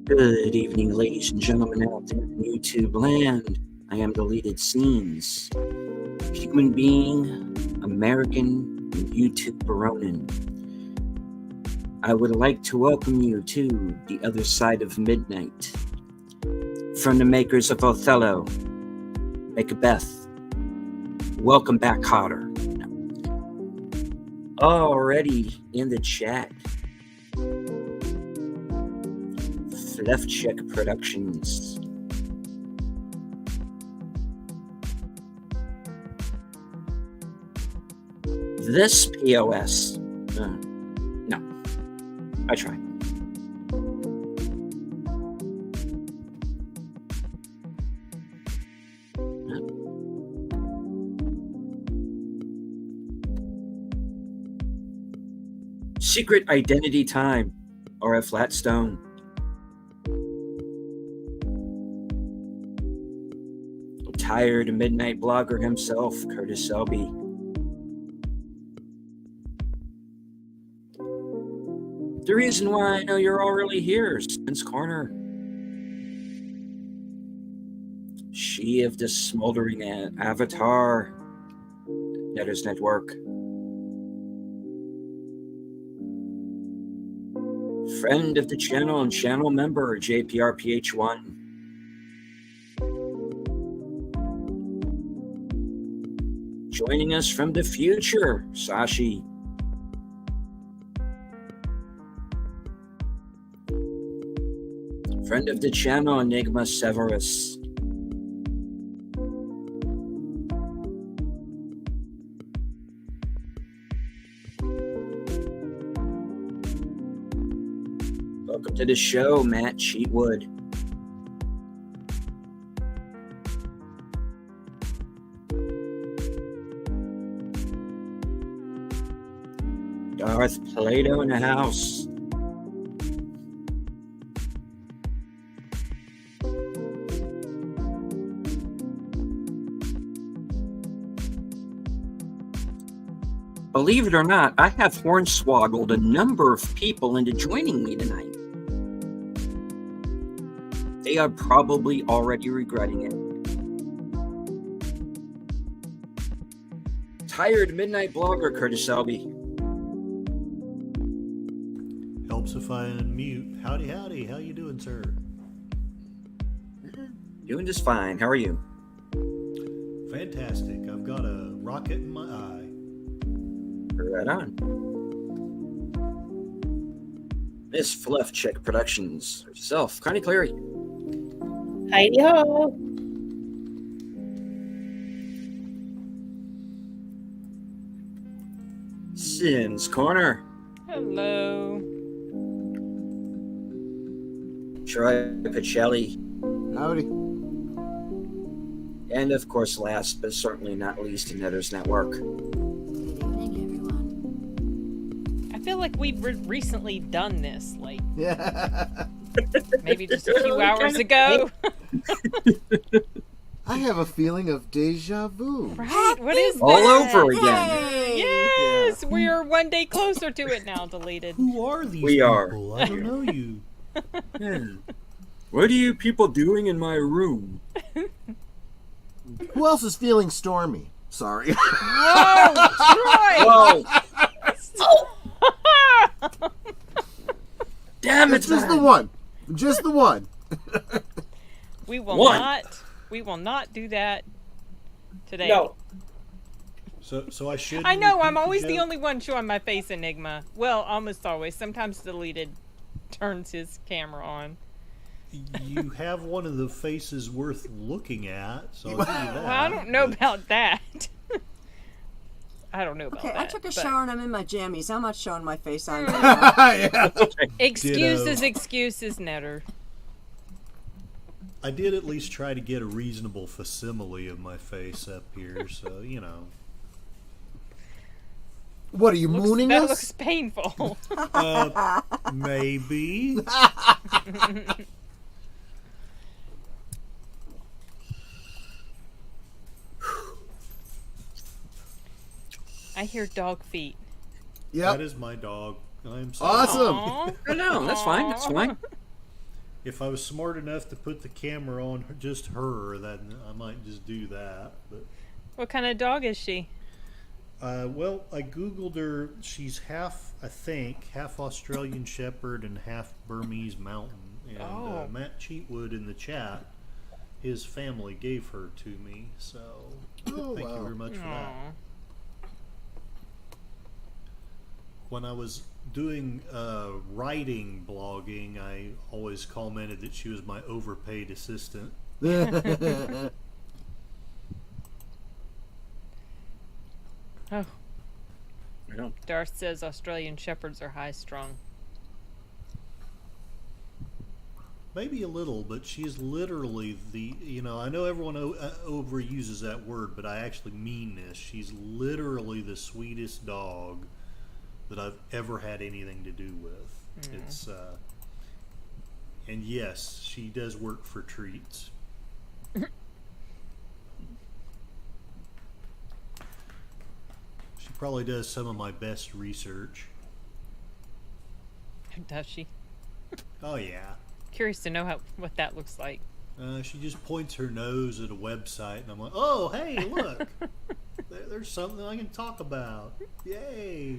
Good evening, ladies and gentlemen out there in YouTube land. I am Deleted Scenes, human being, American, and YouTube Baronin. I would like to welcome you to The Other Side of Midnight. From the makers of Othello, Macbeth, welcome back, Cotter. Already in the chat, Left Check Productions. This POS. No, I try. Secret Identity Time, R.F. Flatstone. Tired midnight blogger himself, Curtis Selby. The reason why I know you're all really here is Spence Corner. She of the smoldering avatar, Netters Network. Friend of the channel and channel member, JPRPH1. Joining us from the future, Sashi. Friend of the channel, Enigma Severus. Welcome to the show, Matt Cheatwood. Darth Plato in the house. Believe it or not, I have hornswoggled a number of people into joining me tonight. They are probably already regretting it. Tired midnight blogger, Curtis Selby. Helps if I unmute. Howdy, howdy. How you doing, sir? Doing just fine. How are you? Fantastic. I've got a rocket in my eye. Right on. Miss Fluff Check Productions herself, Connie Cleary. Heidi ho. Sins Corner. Hello. Troy Pacelli. Howdy. And of course, last but certainly not least, Netters Network. Good evening, everyone. I feel like we've recently done this, like Yeah. maybe just a few hours ago. I have a feeling of deja vu. Right? What is that? All over again. Yes, we are one day closer to it now. Deleted. Who are these We are. people? I don't know you. What are you people doing in my room? Who else is feeling stormy? Sorry. Whoa, Troy! Whoa! Damn it! It's just the one. Just the one. We will One. not. We will not do that today. No. So I should. I know. I'm repeat always the joke? only one showing my face, Enigma. Well, almost always. Sometimes Deleted turns his camera on. You have one of the faces worth looking at. So I'll give you that. Well, I don't know but- about that. I don't know about Okay, that. I took a but shower and I'm in my jammies. I'm not showing my face on video. Yeah. Excuses, Ditto. excuses, Netter. I did at least try to get a reasonable facsimile of my face up here, so you know. What are you mooning That us? looks painful. Maybe. I hear dog feet. That Yep. is my dog. I'm sorry. Awesome. Aw. No, that's fine. That's fine. If I was smart enough to put the camera on just her, then I might just do that. But What kind of dog is she? well, I googled her. She's half, I think, half Australian Shepherd and half Burmese Mountain. And Oh. Matt Cheatwood in the chat, his family gave her to me. So Oh, thank you wow. very much for that. Aw. When I was doing writing blogging, I always commented that she was my overpaid assistant. Oh, I don't. Darth says Australian Shepherds are high strung. Maybe a little, but she's literally the, I know everyone overuses that word, but I actually mean this. She's literally the sweetest dog that I've ever had anything to do with. It's, and yes, she does work for treats. She probably does some of my best research. Does she? Oh, yeah. Curious to know what that looks like. She just points her nose at a website, and I'm like, oh, hey, look. There's something I can talk about. Yay.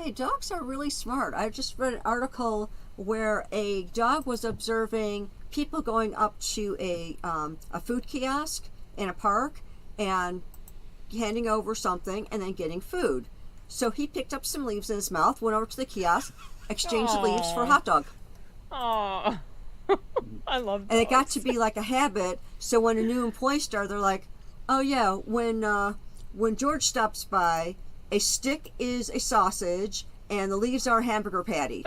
Hey, dogs are really smart. I just read an article where a dog was observing people going up to a food kiosk in a park and handing over something and then getting food. So he picked up some leaves in his mouth, went over to the kiosk, exchanged the leaves for a hot dog. Oh, I love dogs. And it got to be like a habit. So when a new employee started, they're like, "Oh yeah, when George stops by, a stick is a sausage, and the leaves are a hamburger patty."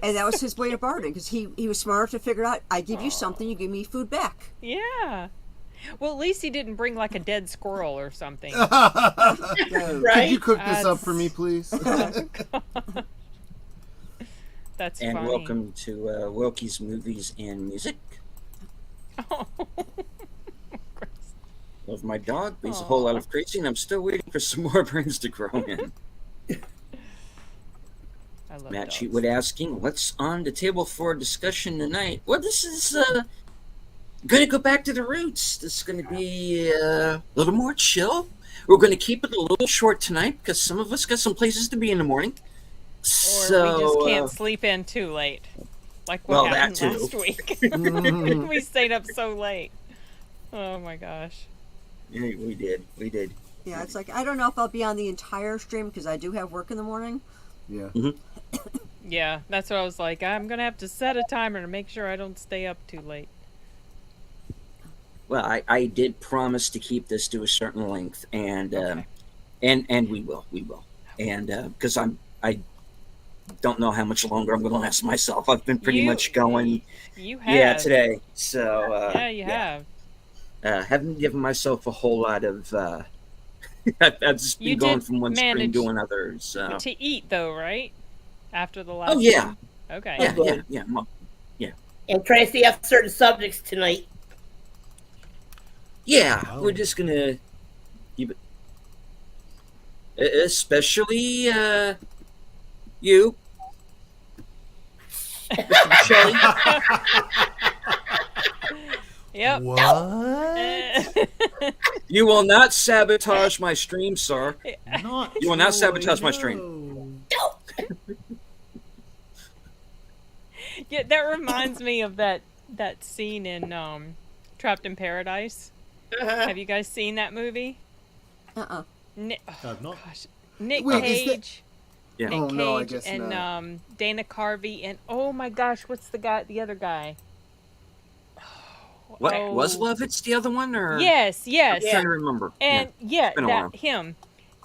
And that was his way of bartering, because he was smart to figure out, I give you something, you give me food back. Yeah. Well, at least he didn't bring like a dead squirrel or something. Could you cook this up for That's- me, please? That's And funny. welcome to Wilkie's Movies and Music. Oh. Love my dog, but he's a whole lot of crazy, and I'm still waiting for some more brains to grow in. I love Matt dogs. Cheatwood asking, what's on the table for discussion tonight? Well, this is going to go back to the roots. This is going to be a little more chill. We're going to keep it a little short tonight because some of us got some places to be in the morning. Or So, we just can't sleep in too late. Like what well, happened that too. last week. We stayed up so late. Oh my gosh. yeah, we did. Yeah, it's like, I don't know if I'll be on the entire stream, because I do have work in the morning. Yeah. Yeah, that's what I was like. I'm going to have to set a timer to make sure I don't stay up too late. Well, I did promise to keep this to a certain length, and Okay. and we will, and because I don't know how much longer I'm going to last myself. I've been pretty You- much going, You have. yeah, today. So Yeah, you have. haven't given myself a whole lot of. I've just been You going did from one stream manage to another. So. To eat, though, right? After the last Oh yeah, one? Okay. yeah. Well, And try to stay off certain subjects tonight. yeah, Oh. we're just gonna keep it, especially you, Mr. Shelley. Yep. What? You will not sabotage my stream, sir. Not You will not Troy, sabotage my stream. no. Yeah, that reminds me of that scene in Trapped in Paradise. Uh-huh. Have you guys seen that movie? Nick, I've not. gosh, Nick Wait, is that- Cage. Yeah. Nick Oh, no, I Cage guess and not. Dana Carvey and oh my gosh, what's the other guy? What Oh. was Lovitz the other one, or Yes, yes. I'm trying to remember. And yeah, been a while. him.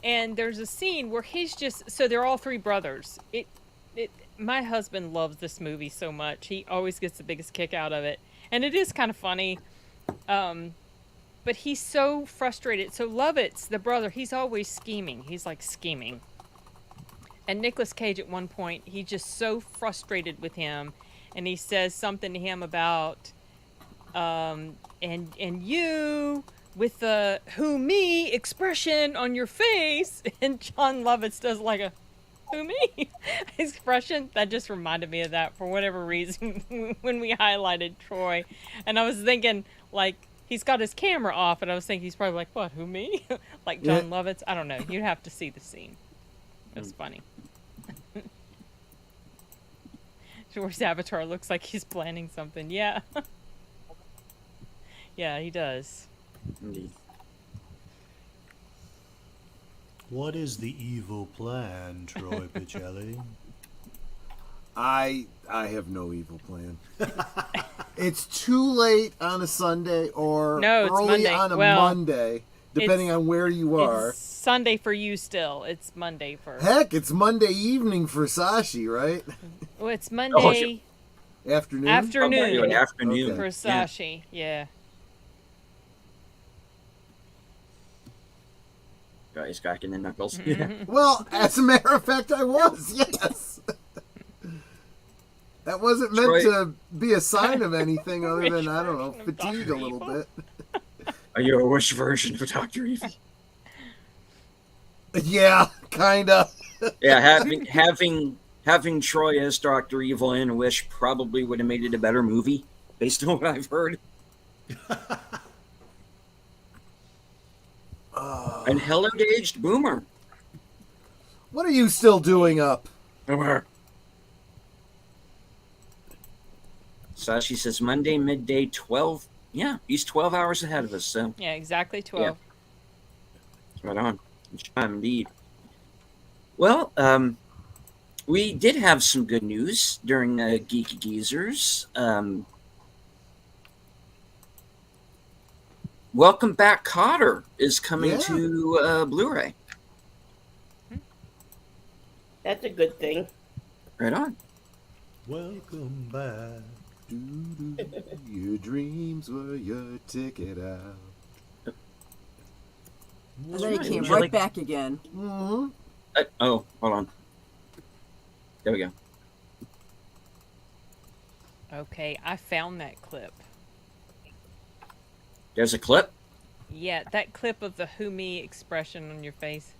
And there's a scene where he's just so they're all three brothers. My husband loves this movie so much. He always gets the biggest kick out of it. And it is kind of funny. But he's so frustrated. So Lovitz, the brother, he's always scheming. He's like scheming. And Nicolas Cage at one point, he's just so frustrated with him, and he says something to him about and you with the who me expression on your face, and John Lovitz does like a Who, me? Expression that just reminded me of that for whatever reason when we highlighted Troy, and I was thinking like he's got his camera off, and I was thinking he's probably like, "What? Who, me?" Like John Lovitz. I don't know. You'd have to see the scene. It's funny. Troy's avatar looks like he's planning something. Yeah. Yeah, he does. Indeed. What is the evil plan, Troy Picelli? I have no evil plan. It's too late on a Sunday or No, it's early Monday. on a Well, Monday, depending it's- on where you are. It's Sunday for you still. It's Monday for. Heck, it's Monday evening for Sashi, right? Oh, it's Monday Afternoon. afternoon Okay, afternoon. Okay. for Yeah. Sashi. Yeah. Guys cracking the knuckles. Well, as a matter of fact, I was. Yes. That wasn't meant Troy- to be a sign of anything other than, I don't know, Version of fatigue a Dr. little Evil. bit. Are you a wish version of Dr. Evil? Yeah, kinda. Yeah, having Troy as Dr. Evil in Wish probably would have made it a better movie, based on what I've heard. And hello to aged Boomer. What are you still doing up? Boomer. Sashi says Monday midday 12. Yeah, he's 12 hours ahead of us, so Yeah, exactly 12. right on. Indeed. Well, we did have some good news during Geeky Geezers. Welcome Back, Cotter is coming Yeah. to Blu-ray. That's a good thing. Right on. Welcome back. Your dreams were your ticket out. And then he right. came Would you right like- back again. Mm-hmm. Oh, hold on. There we go. Okay, I found that clip. There's a clip. Yeah, that clip of the who me expression on your face.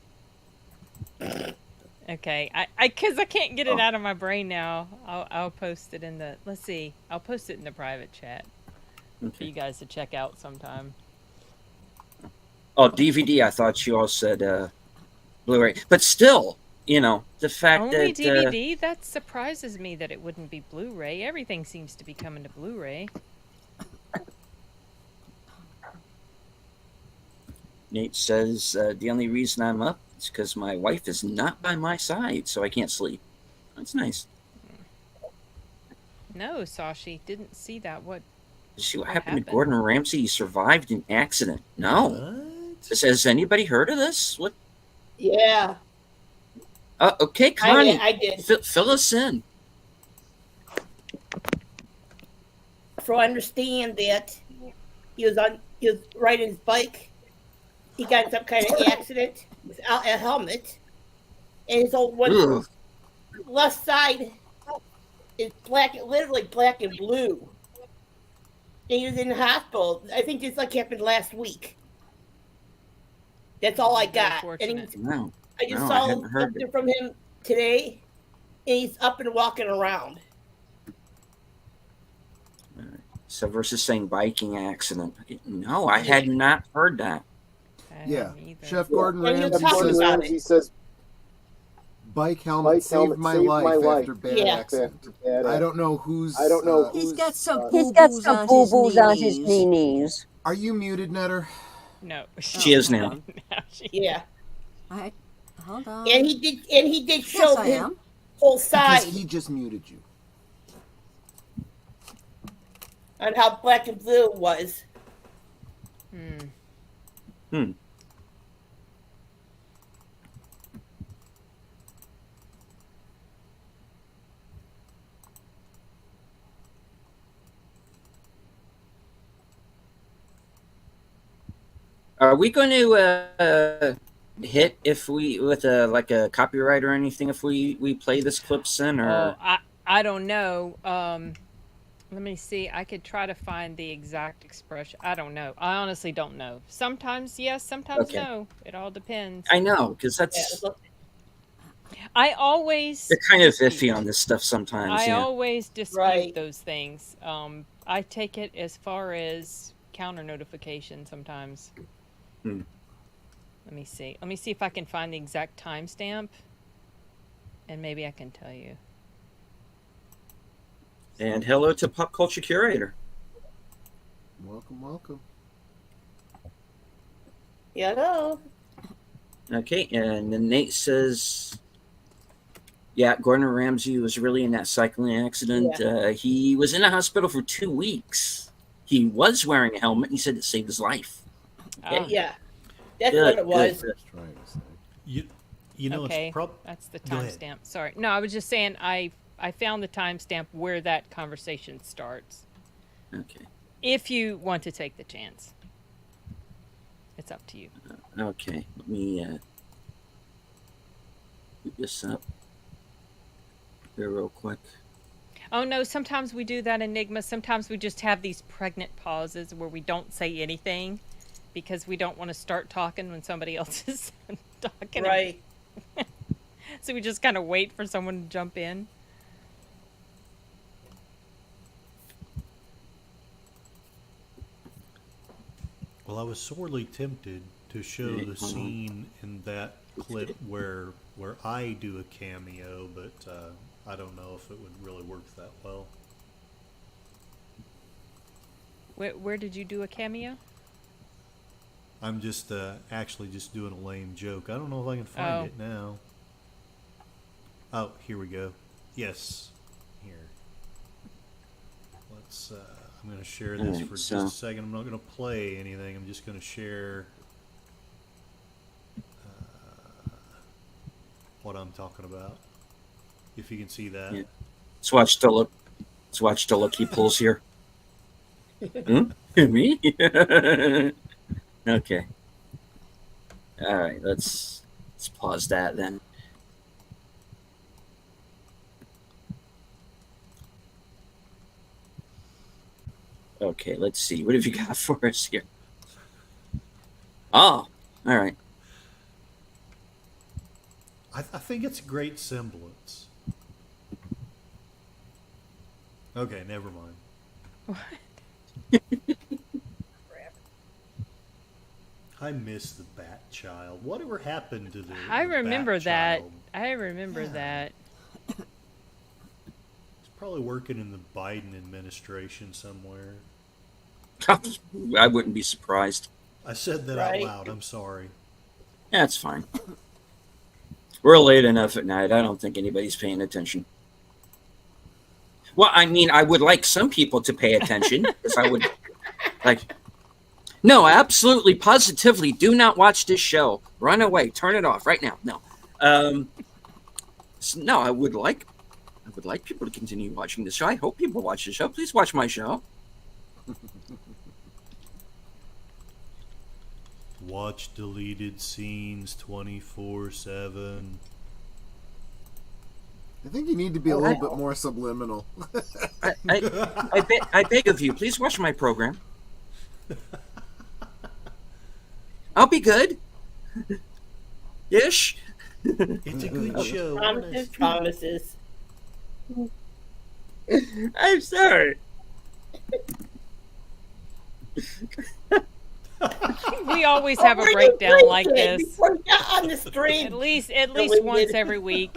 Okay, because I can't get it out of my brain now. I'll post it in the. Let's see. I'll post it in the private chat for you guys to check out sometime. Oh, DVD. I thought you all said Blu-ray, but still, the fact Only that DVD? That surprises me that it wouldn't be Blu-ray. Everything seems to be coming to Blu-ray. Nate says the only reason I'm up is because my wife is not by my side, so I can't sleep. That's nice. No, Sashi, didn't see that. What? See what What happened to happened? Gordon Ramsay? He survived an accident. No. What? Has anybody heard of this? What? Yeah, Okay, Connie, I did. fill us in. So I understand that he was riding his bike. He got in some kind of accident without a helmet, and his old one Ugh. left side is black, literally black and blue. And he was in the hospital. I think this happened last week. That's all I got. And Unfortunate. No. I just No, I saw hadn't heard something from him today, and he's up and walking around. So versus saying biking accident. No, I had not heard that. I Yeah. haven't either. Chef Gordon And he was Ramsay talking says about He says, bike helmet Bike saved helmet my saved life my life. after bad Yeah. accident. Bad I don't know who's. I don't know He's got some He's got boo-boos some on boo-boos on his his knees. knees. Are you muted, Netter? No. She is hold now. on. Yeah, Hold on. and he did show yes, I his am. whole Because side he just muted you. on how black and blue was. Are we going to hit if we with a copyright or anything if we play this clips in or? Oh, I don't know. Let me see. I could try to find the exact expression. I don't know. I honestly don't know. Sometimes yes, sometimes Okay. no. It all depends. I know because Yeah, that's I always They're kind of dispute. iffy on this stuff sometimes. I Yeah. always dispute Right. those things. I take it as far as counter notification sometimes. Hmm. Let me see. Let me see if I can find the exact timestamp, and maybe I can tell you. And hello to Pop Culture Curator. Welcome, welcome. Hello. Okay, and then Nate says, yeah, Gordon Ramsay was really in that cycling accident. He was in the hospital for 2 weeks. He was wearing a helmet. He said it saved his life. Ah, Yeah. That's Good, what it was. good. Let's try this thing. You know, okay, it's that's the Go ahead. timestamp. Sorry. No, I was just saying I found the timestamp where that conversation starts. Okay, If you want to take the chance, it's up to you. okay. Let me boot this up here real quick. Oh no, sometimes we do that, Enigma. Sometimes we just have these pregnant pauses where we don't say anything because we don't want to start talking when somebody else is talking. Right. So we just kind of wait for someone to jump in. Well, I was sorely tempted to show Okay, the hold on. scene in that clip where I do a cameo, but I don't know if it would really work that well. Where did you do a cameo? I'm just actually just doing a lame joke. I don't know if I can find Oh. it now. Oh, here we go. Yes, here. Let's. I'm going to share this Alright, for so- just a second. I'm not going to play anything. I'm just going to share what I'm talking about. If you can see that. Yeah. Let's watch the look. Let's watch the look he pulls here. Me? Okay. All right. Let's pause that then. Okay. Let's see. What have you got for us here? Oh. All right. I think it's a great semblance. Okay, never mind. I miss the Bat Child. Whatever happened to the I the remember Bat that. Child? I remember Yeah. that. He's probably working in the Biden administration somewhere. I wouldn't be surprised. I said that Right. out loud. I'm sorry. That's fine. We're late enough at night. I don't think anybody's paying attention. Well, I mean, I would like some people to pay attention because I would like. No, absolutely, positively, do not watch this show. Run away. Turn it off right now. No, no. I would like people to continue watching the show. I hope people watch the show. Please watch my show. Watch deleted scenes 24/7. I think you need to be a little bit more subliminal. I beg of you, please watch my program. I'll be good. Ish. It's a good show. Promises, honest. promises. I'm sorry. We always have a Over the breakdown like weekend, this. Before we got on the stream. At least we once did. every week.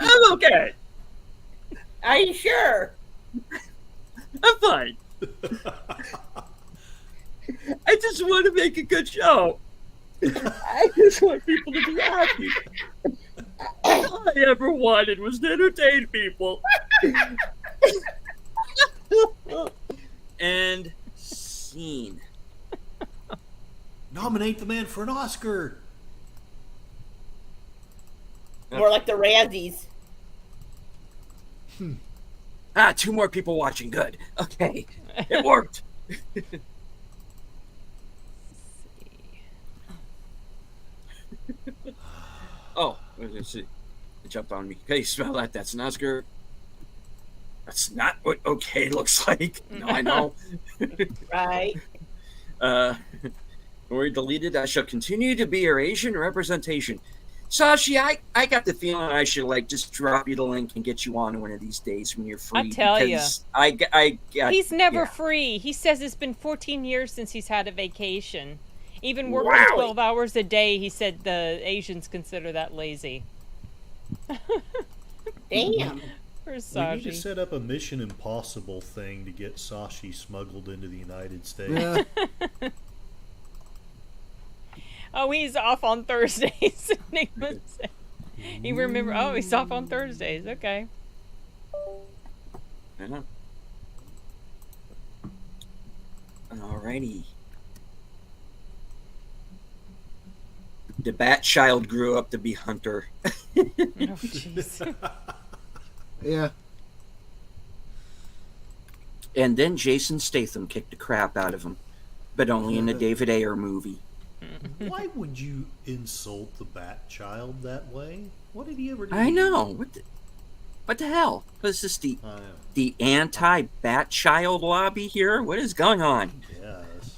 I'm okay. Are you sure? I'm fine. I just want to make a good show. I just want people to be happy. All I ever wanted was to entertain people. And scene. Nominate the man for an Oscar. More like the Razzies. Ah, 2 more people watching. Good. Okay. It worked. Oh, let's see. It jumped on me. Okay, smell that. That's an Oscar. That's not what okay looks like. No, I know. Right. Uh, or deleted. I shall continue to be your Asian representation. Sashi, I got the feeling I should like just drop you the link and get you on one of these days when you're free. I tell ya. He's He's never free. He says it's been 14 years since he's had a vacation. Even working Wow. 12 hours a day, he said the Asians consider that lazy. Damn. For We need to Sashi. set up a Mission Impossible thing to get Sashi smuggled into the United States. Yeah. Oh, he's off on Thursdays. Enigma said. He remember. Oh, he's off on Thursdays. Okay. Alrighty. The Bat Child grew up to be Hunter. Oh, jeez. Yeah. And then Jason Statham kicked the crap out of him, but only in the David Ayer movie. Why would you insult the Bat Child that way? What did he ever do? I know. What the hell? What is this, I know. the anti-Bat Child lobby here? What is going on? Yes.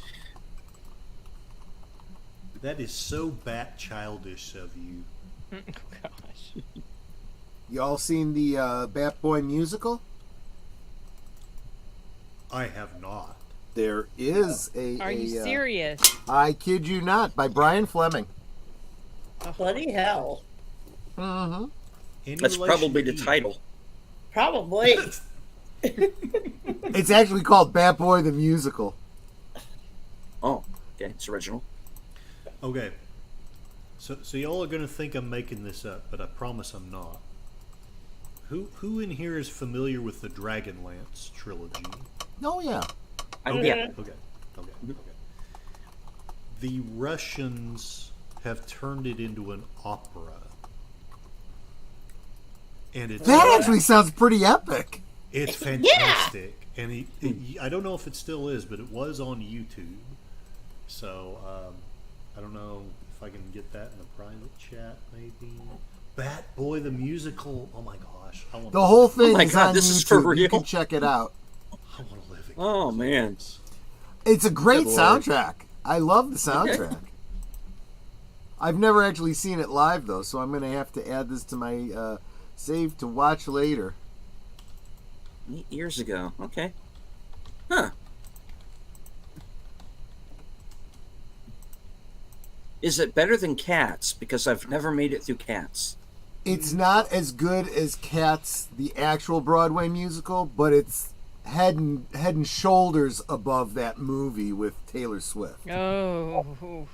That is so Bat Childish of you. Oh, gosh. Y'all seen the Bat Boy musical? I have not. There is a. Are you serious? I kid you not, by Brian Fleming. Bloody hell. Mm-hmm. Any That's relation probably to the Eve? title. Probably. It's actually called Bat Boy the Musical. Oh, okay, it's original. Okay. So y'all are gonna think I'm making this up, but I promise I'm not. Who in here is familiar with the Dragonlance trilogy? Oh yeah. Yeah. Okay. The Russians have turned it into an opera. And it's That actually sounds pretty epic. it's fantastic. And I don't know if it still is, but it was on YouTube. So I don't know if I can get that in a private chat, maybe. Bat Boy the musical. Oh my gosh! I want The whole thing Oh my is God, on this YouTube. is for You real? can check it out. I want to live it. Oh man. It's a great Good Lord. soundtrack. I love the soundtrack. I've never actually seen it live though, so I'm going to have to add this to my save to watch later. 8 years ago. Okay. Huh. Is it better than Cats? Because I've never made it through Cats. It's not as good as Cats, the actual Broadway musical, but it's head and shoulders above that movie with Taylor Swift. Oh.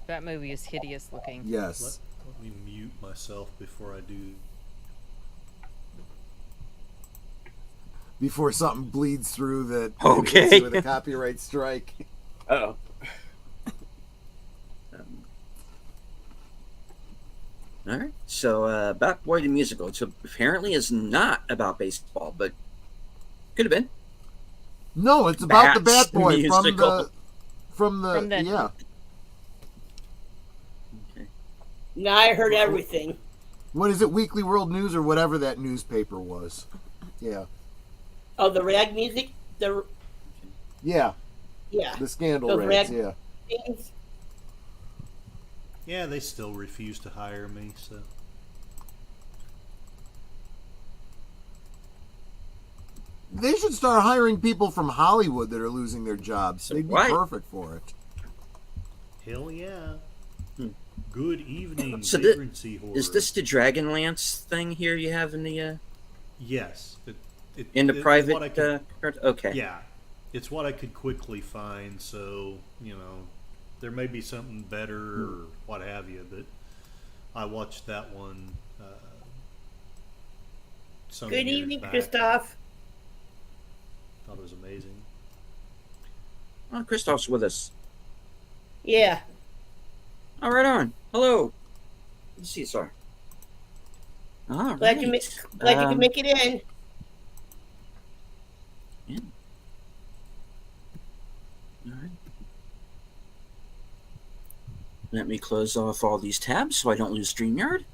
That movie is hideous looking. Yes. Let me mute myself before I do. Before something bleeds through that Okay. with a copyright strike. Oh. All right. So, Bat Boy the musical. So apparently is not about baseball, but could have been. No, it's about the Bats Bat Boy musical. from the yeah. Now I heard everything. What is it? Weekly World News or whatever that newspaper was. Yeah. Oh, the rag music? The Yeah. yeah. The scandal Those rates, rag- yeah. things. Yeah, they still refuse to hire me. So They should start hiring people from Hollywood that are losing their jobs. So They'd be why- perfect for it. hell yeah. Hmm. Good evening, So vagrancy horror. Is this the Dragonlance thing here you have in the Yes. in the It's private? what I could- Okay. Yeah, it's what I could quickly find. So there may be something better or what have you. But I watched that one. Some Good years evening, back. Christoph. Thought it was amazing. Oh, Christoph's with us. Yeah. All right, on. Hello. Let's see, sorry. All right. Glad you could make it in. Yeah. All right. Let me close off all these tabs so I don't lose StreamYard.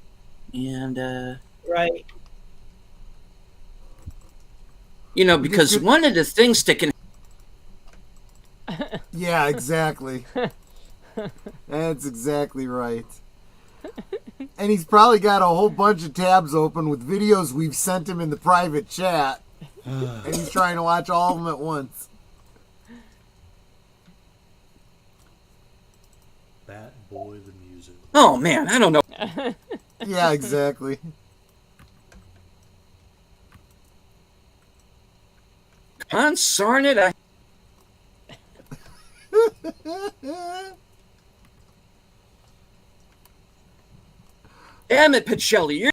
And, Right. because one of the things that can Yeah, exactly. That's exactly right. And he's probably got a whole bunch of tabs open with videos we've sent him in the private chat. And he's trying to watch all of them at once. Bat Boy the music. Oh man, I don't know. Yeah, exactly. Come on, Sarn it. Damn it, Pacelli. You're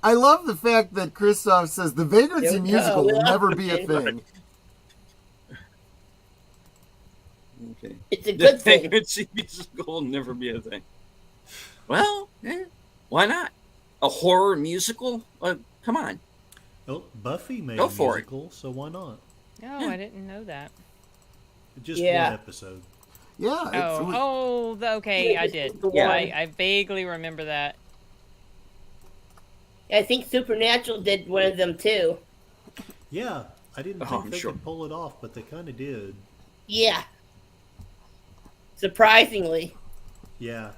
I love the fact that Christoph says the Vagrancy There we go. musical We will love never it. be a thing. okay. It's a good The thing. Vagrancy musical will never be a thing. Well, why not? A horror musical? Come on. Oh, Buffy made Go a for it. musical, so why not? Oh, I didn't know that. Just Yeah. one episode. Yeah. Okay, I did. The Yeah, one. I vaguely remember that. I think Supernatural did one of them too. Yeah, I didn't Oh, think I'm they sure. could pull it off, but they kind of did. Yeah. Surprisingly. Yeah.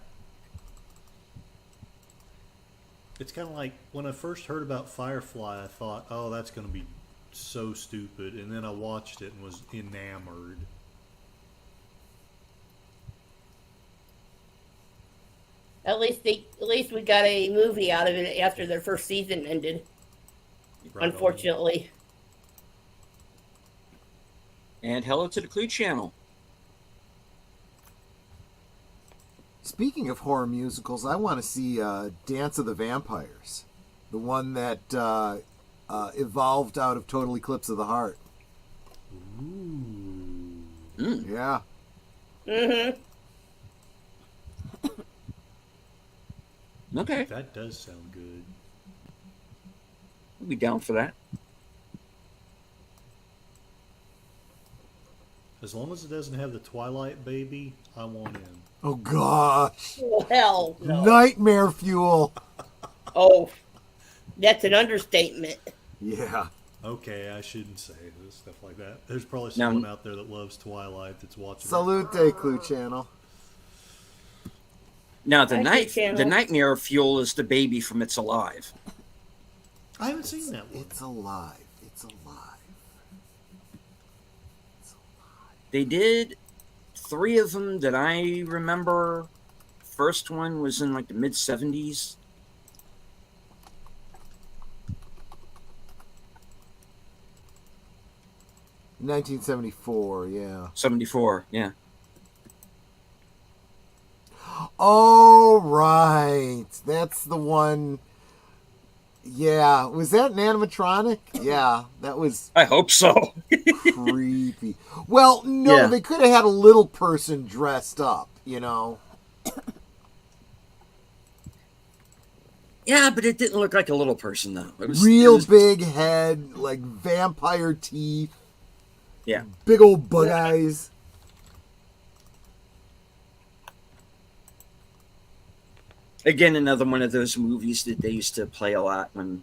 It's kind of like when I first heard about Firefly, I thought, oh, that's going to be so stupid. And then I watched it and was enamored. At least we got a movie out of it after their first season ended. Right on. Unfortunately. And hello to the Clue Channel. Speaking of horror musicals, I want to see Dance of the Vampires, the one that evolved out of Total Eclipse of the Heart. Ooh. Yeah. Mm-hmm. Okay, That does sound good. I'll be down for that. As long as it doesn't have the Twilight baby, I want in. Oh gosh. Oh, hell no. Nightmare fuel. Oh, that's an understatement. Yeah. Okay, I shouldn't say stuff like that. There's probably Now- someone out there that loves Twilight that's watching. it. Salute, Clue Channel. Now Hi, Clue Channel. the nightmare fuel is the baby from It's Alive. I haven't seen that one. It's alive. It's alive. They did 3 of them that I remember. First one was in like the mid 70s. In 1974, yeah. 74, yeah. Oh, right. That's the one. Yeah. Was that an animatronic? Yeah. That was I hope so. creepy. Well, no, Yeah. they could have had a little person dressed up, you know. Yeah, but it didn't look like a little person though. It was Real it was- big head, like vampire teeth, Yeah. big old bug eyes. Again, another one of those movies that they used to play a lot when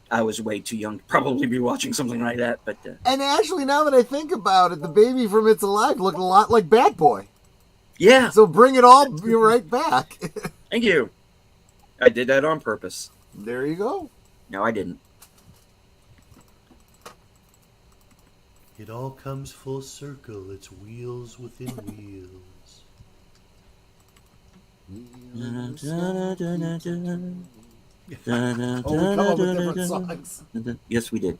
I was way too young to probably be watching something like that. But And actually, now that I think about it, the baby from It's Alive looked a lot like Bat Boy. yeah, So bring it all right back. thank you. I did that on purpose. There you go. No, I didn't. It all comes full circle. It's wheels within wheels. Oh, we come up with different songs. Yes, we did.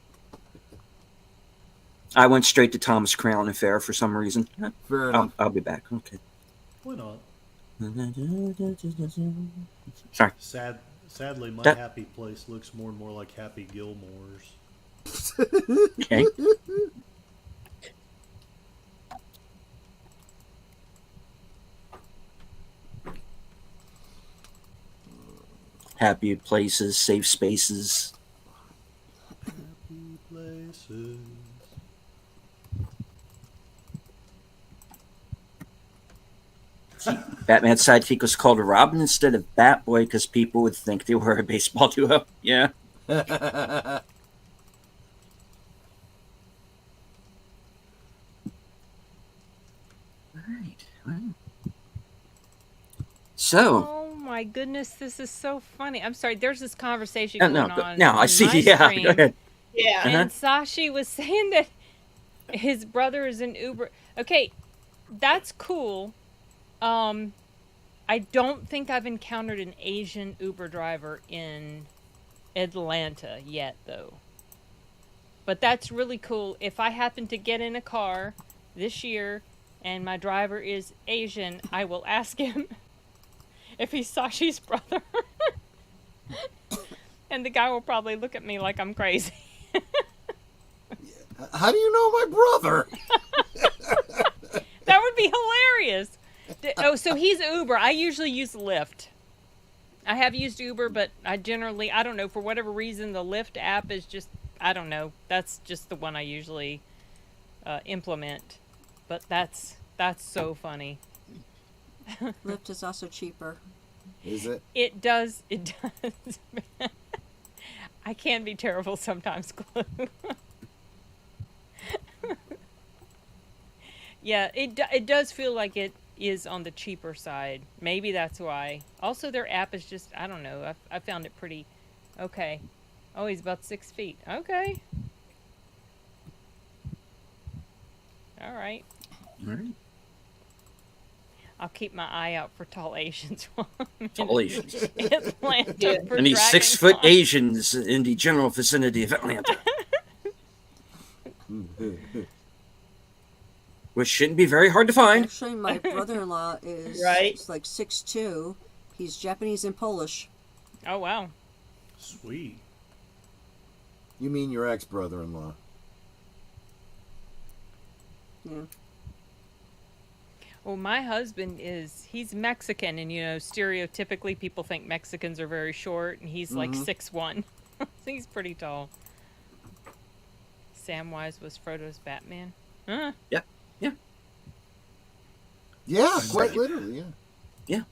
I went straight to Thomas Crown Affair for some reason. Fair enough. I'll be back. Okay. Why not? Sorry. Sadly, my That- happy place looks more and more like Happy Gilmore's. Okay. Happy places, safe spaces. Happy places. Batman's sidekick was called Robin instead of Batboy because people would think they were a baseball duo. Yeah. So, Oh my goodness, this is so funny. I'm sorry. There's this conversation no, going no, on. now I on see. my Yeah, screen, go ahead. Yeah. Uh-huh. And Sashi was saying that his brother is an Uber. Okay, that's cool. I don't think I've encountered an Asian Uber driver in Atlanta yet, though. But that's really cool. If I happen to get in a car this year and my driver is Asian, I will ask him if he's Sashi's brother. And the guy will probably look at me like I'm crazy. How do you know my brother? That would be hilarious. Oh, so he's Uber. I usually use Lyft. I have used Uber, but I don't know, for whatever reason, the Lyft app is just, I don't know. That's just the one I usually implement. But that's so funny. Lyft is also cheaper. Is it? It does. I can be terrible sometimes, Glue. Yeah, it does feel like it is on the cheaper side. Maybe that's why. Also, their app is just, I don't know. I found it pretty okay. Oh, he's about 6 feet. Okay. All right. All right. I'll keep my eye out for tall Asians. while I'm in Tall Asians. Atlanta for Any Dragon 6-foot Con. Asians in the general vicinity of Atlanta. Which shouldn't be very hard to find. Actually, my brother-in-law is Right. like 6'2". He's Japanese and Polish. Oh, wow. Sweet. You mean your ex-brother-in-law? Yeah. Well, my husband he's Mexican, and, stereotypically people think Mexicans are very short, and he's like 6'1". So he's pretty tall. Samwise was Frodo's Batman. Huh? Yeah. Yeah, quite literally, yeah.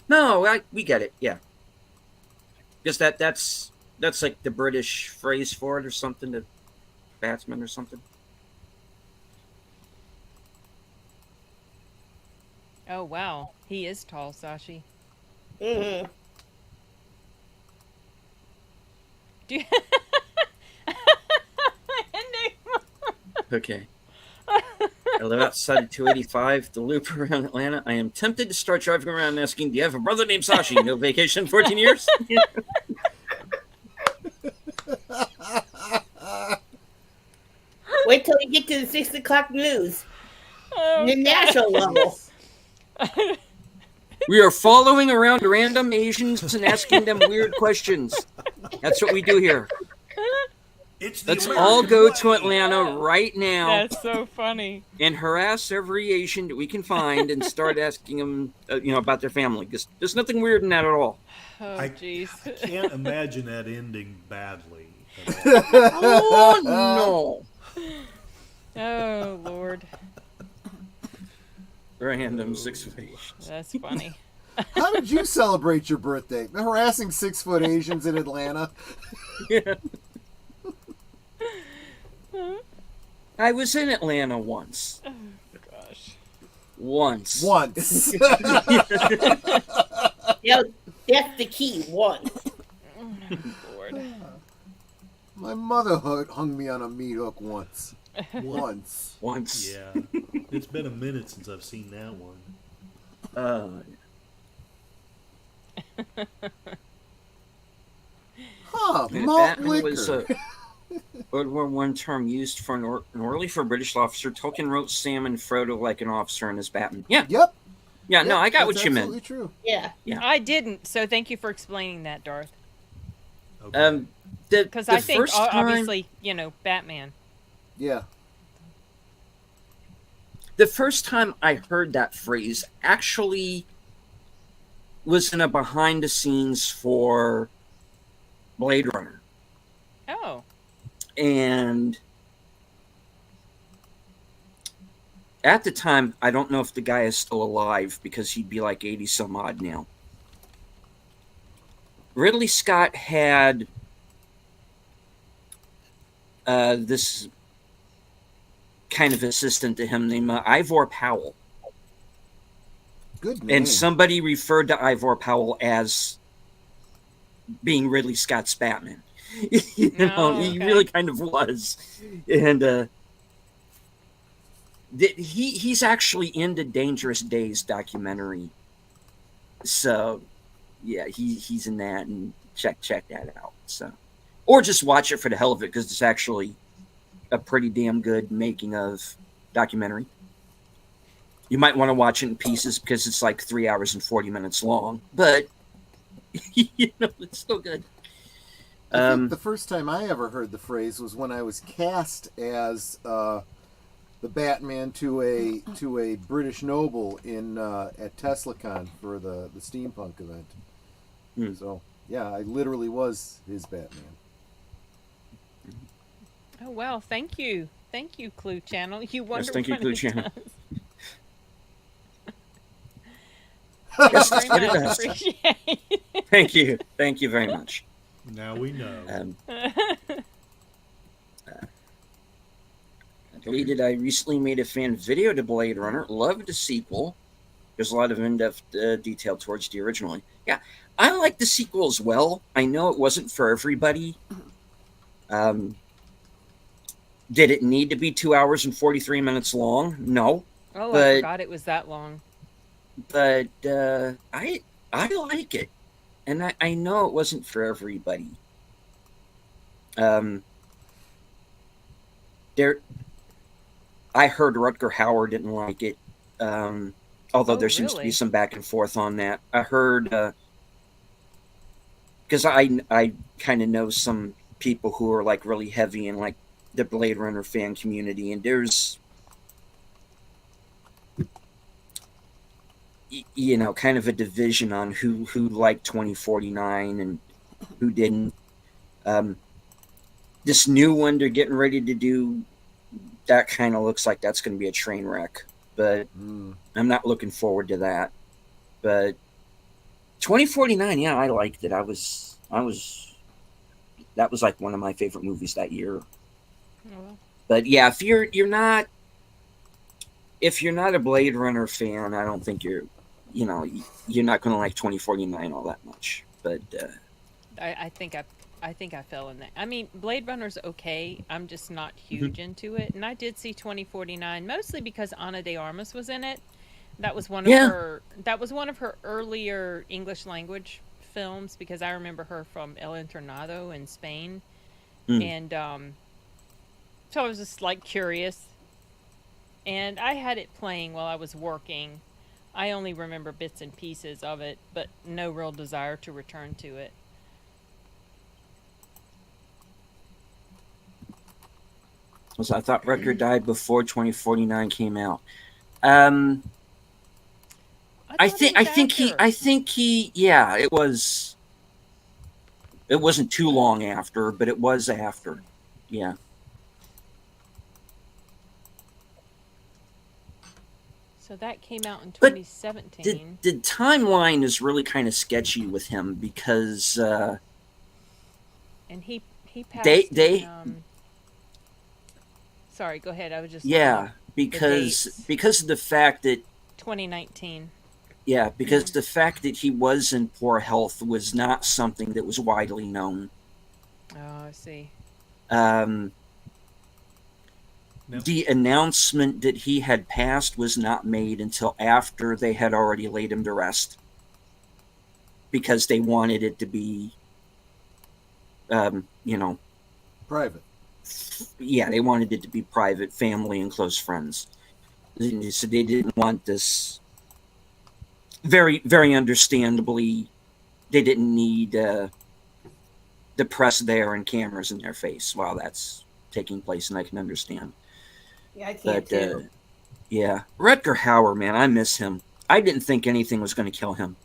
No, we get it. Yeah. Because that's like the British phrase for it or something, the batsman or something. Oh, wow. He is tall, Sashi. Mm-hmm. Do you... Okay. I live outside of 285, the loop around Atlanta. I am tempted to start driving around and asking, do you have a brother named Sashi? No vacation in 14 years? Wait till you get to the 6 o'clock news. Oh, The national level. We are following around random Asians and asking them weird questions. That's what we do here. It's the Let's American all go way. to Atlanta right now That's so funny. and harass every Asian that we can find and start asking them, about their family. There's nothing weird in that at all. Oh, I jeez. can't imagine that ending badly. Oh no! Oh, Lord. Random 6 Asians. That's funny. How did you celebrate your birthday? Harassing 6-foot Asians in Atlanta? Yeah. I was in Atlanta once. Gosh. Once. Once. Yeah, that's the key. One. Lord. My mother hung me on a meat hook once. Once. Once. Yeah. It's been a minute since I've seen that one. Huh, And malt Batman liquor. was a World War I term used for an orderly for a British officer. Tolkien wrote Sam and Frodo like an officer and as Batman. Yeah. Yep. Yeah, no, Yep, I got that's what you meant. absolutely true. Yeah. Yeah. I didn't, so thank you for explaining that, Darth. Okay. Because The I think, first time, obviously, Batman. Yeah. the first time I heard that phrase actually was in a behind the scenes for Blade Runner. Oh. And at the time, I don't know if the guy is still alive because he'd be like 80 some odd now. Ridley Scott had this kind of assistant to him named Ivor Powell. Good name. And somebody referred to Ivor Powell as being Ridley Scott's Batman. You know, Oh, he okay. really kind of was. And he's actually in the Dangerous Days documentary. So, yeah, he's in that, and check that out. So, or just watch it for the hell of it, because it's actually a pretty damn good making of documentary. You might want to watch it in pieces because it's like 3 hours and 40 minutes long, but you know, it's still good. I think the first time I ever heard the phrase was when I was cast as the Batman to a British noble in at TeslaCon for the steampunk event. Hmm. So yeah, I literally was his Batman. Oh well, thank you, Clue Channel. You wonder thank you, what Clue it Channel. does. Thank Yes, you that's what very it much. does. Appreciate it. Thank you very much. Now we know. Deleted. I recently made a fan video to Blade Runner. Loved the sequel. There's a lot of in-depth detail towards the original. Yeah, I like the sequel as well. I know it wasn't for everybody. Did it need to be 2 hours and 43 minutes long? No. Oh, But- I forgot it was that long. But I like it, and I know it wasn't for everybody. I heard Rutger Hauer didn't like it, although Oh, there seems to be really? some back and forth on that. I heard because I kind of know some people who are like really heavy in like the Blade Runner fan community, and there's you know, kind of a division on who liked 2049 and who didn't. This new one they're getting ready to do, that kind of looks like that's going to be a train wreck, but I'm not looking forward to that. But 2049, yeah, I liked it. That was like one of my favorite movies that year. Oh, well. But yeah, if you're not a Blade Runner fan, I don't think you're not going to like 2049 all that much. But I think I fell in that. I mean, Blade Runner's okay. I'm just not huge into it. And I did see 2049 mostly because Ana de Armas was in it. That was one of her. That was one of her earlier English language films because I remember her from El Internado in Spain, and so I was just like curious. And I had it playing while I was working. I only remember bits and pieces of it, but no real desire to return to it. so I thought Rutger died before 2049 came out. I think he yeah, it wasn't too long after, but it was after. Yeah. So that came out in But 2017. The timeline is really kind of sketchy with him because And he passed. They- Sorry, go ahead. I was just yeah, because of the fact that 2019. the fact that he was in poor health was not something that was widely known. Oh, I see. No. The announcement that he had passed was not made until after they had already laid him to rest, because they wanted it to be, Private. yeah, they wanted it to be private, family and close friends. So they didn't want this. Very, very understandably, they didn't need the press there and cameras in their face while that's taking place, and I can understand. Yeah, I can't But too. yeah, Rutger Hauer, man, I miss him. I didn't think anything was going to kill him.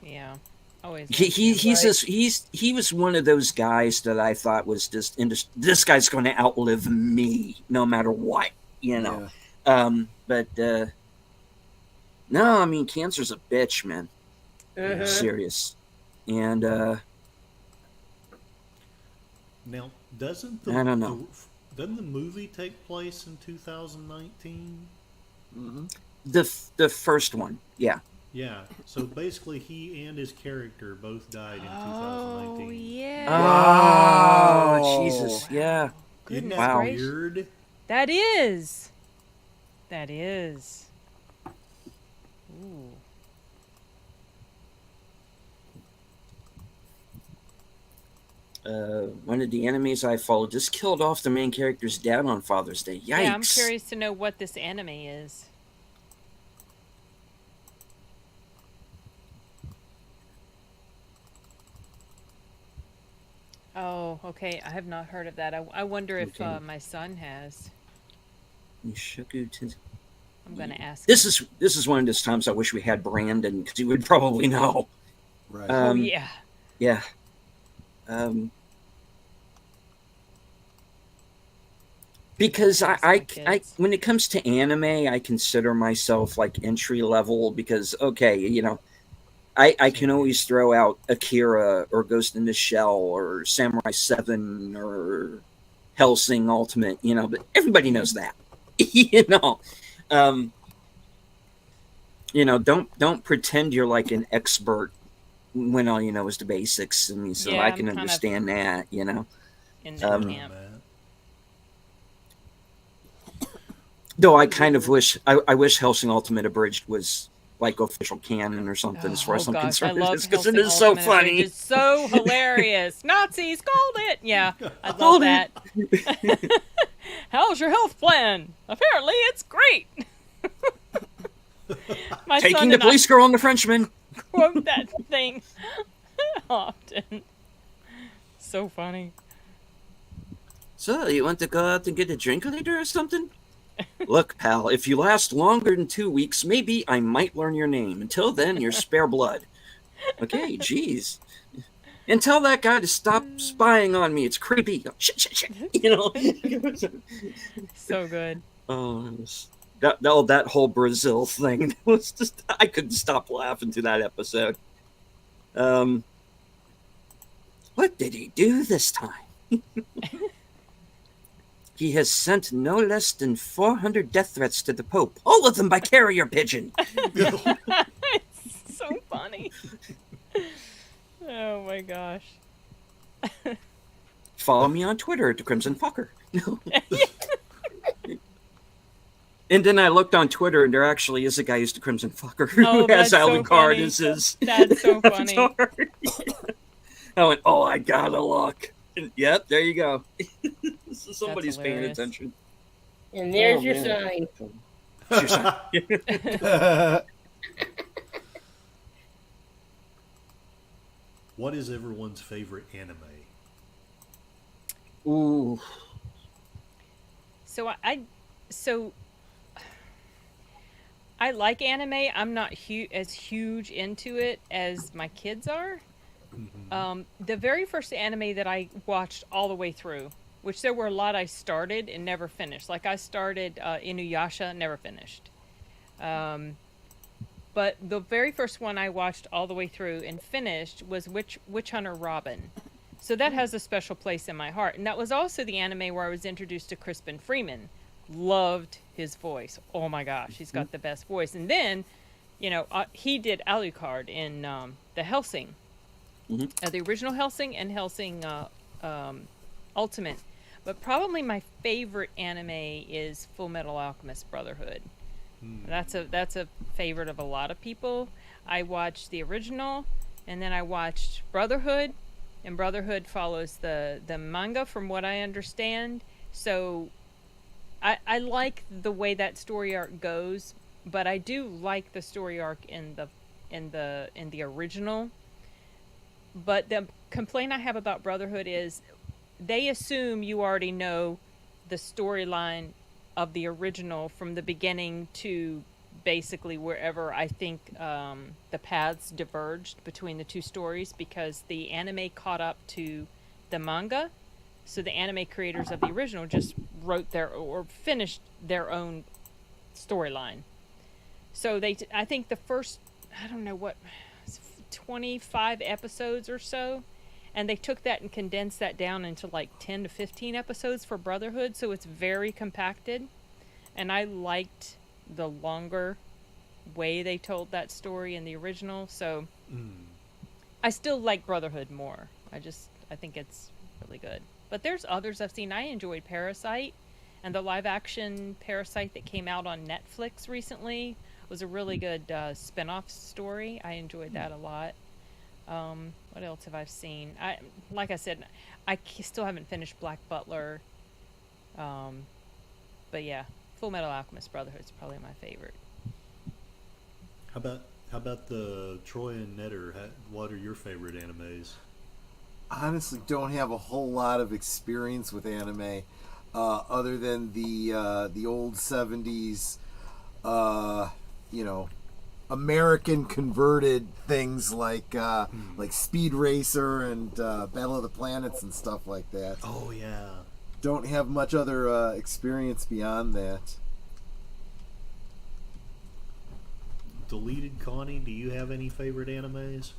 Yeah. Always. He was one of those guys that I thought was just this guy's going to outlive me no matter what, Yeah. But no, I mean, cancer's a bitch, man. Mhm. Serious. And Now, doesn't I don't know. Doesn't the movie take place in 2019? The first one, yeah. Yeah. So basically, he and his character both died in Oh 2019. yeah. Oh, Wow. Jesus, yeah. Isn't Goodness that Wow. gracious. weird? That is. That is. Ooh. One of the enemies I followed just killed off the main character's dad on Father's Day. Yikes. Yeah, I'm curious to know what this anime is. Oh, okay. I have not heard of that. I wonder if Okay. my son has. Mushoku Tensei. I'm gonna ask. This him. is one of those times I wish we had Brandon because he would probably know. Right. Oh yeah. Yeah. Because That's I my kids. when it comes to anime, I consider myself like entry level because okay, you know, I can always throw out Akira or Ghost in the Shell or Samurai 7 or Hellsing Ultimate, you know, but everybody knows that. Um, don't pretend you're like an expert when all you know is the basics. I mean, so Yeah, I I'm can kind of understand that, you know. In that Um, camp. Though I kind of wish I wish Hellsing Ultimate Abridged was like official canon or something as far as I'm gosh, concerned. I love Because it Hellsing is so Ultimate Abridged. funny. It's so hilarious. Nazis called it. Yeah, I love Called that. it. How's your health plan? Apparently, it's great. My Taking son the and police girl and the Frenchman. I quote that thing often. So funny. So, you want to go out and get a drink later or something? Look, pal, if you last longer than 2 weeks, maybe I might learn your name. Until then, you're spare blood. Okay, jeez. And tell that guy to stop spying on me. It's creepy. Shit. You know? So good. Oh, that whole Brazil thing was just, I couldn't stop laughing to that episode. What did he do this time? He has sent no less than 400 death threats to the Pope, all of them by carrier pigeon. It's so funny. Oh my gosh. Follow me on Twitter at the Crimson Fucker. And then I looked on Twitter, and there actually is a guy who's the Crimson Fucker who Oh, has that's so Alucard funny. as his That's so funny. avatar. I went, oh, I gotta look. And, yep, there you go. So somebody's paying hilarious. attention. And there's Oh, your man. sign. What is everyone's favorite anime? Ooh. So I like anime. I'm not as huge into it as my kids are. The very first anime that I watched all the way through, which there were a lot I started and never finished. Like I started Inuyasha, never finished. But the very first one I watched all the way through and finished was Witch Hunter Robin. So that has a special place in my heart. And that was also the anime where I was introduced to Crispin Freeman. Loved his voice. Oh my gosh, he's got the best voice. And then, he did Alucard in the Hellsing. The original Hellsing and Hellsing Ultimate. But probably my favorite anime is Full Metal Alchemist Brotherhood. That's a favorite of a lot of people. I watched the original, and then I watched Brotherhood, and Brotherhood follows the manga from what I understand. So I like the way that story arc goes, but I do like the story arc in the original. But the complaint I have about Brotherhood is they assume you already know the storyline of the original from the beginning to basically wherever I think the paths diverged between the two stories, because the anime caught up to the manga. So the anime creators of the original just wrote or finished their own storyline. So I think the first, I don't know what, 25 episodes or so, and they took that and condensed that down into like 10 to 15 episodes for Brotherhood, so it's very compacted. And I liked the longer way they told that story in the original, so I still like Brotherhood more. I think it's really good. But there's others I've seen. I enjoyed Parasite, and the live action Parasite that came out on Netflix recently was a really good spin-off story. I enjoyed that a lot. What else have I seen? Like I said, still haven't finished Black Butler. But yeah, Full Metal Alchemist Brotherhood is probably my favorite. How about the Troy and Netter? What are your favorite animes? Honestly, don't have a whole lot of experience with anime, other than the old '70s, American converted things like Speed Racer and Battle of the Planets and stuff like that. Oh yeah. Don't have much other experience beyond that. Deleted Connie, do you have any favorite animes?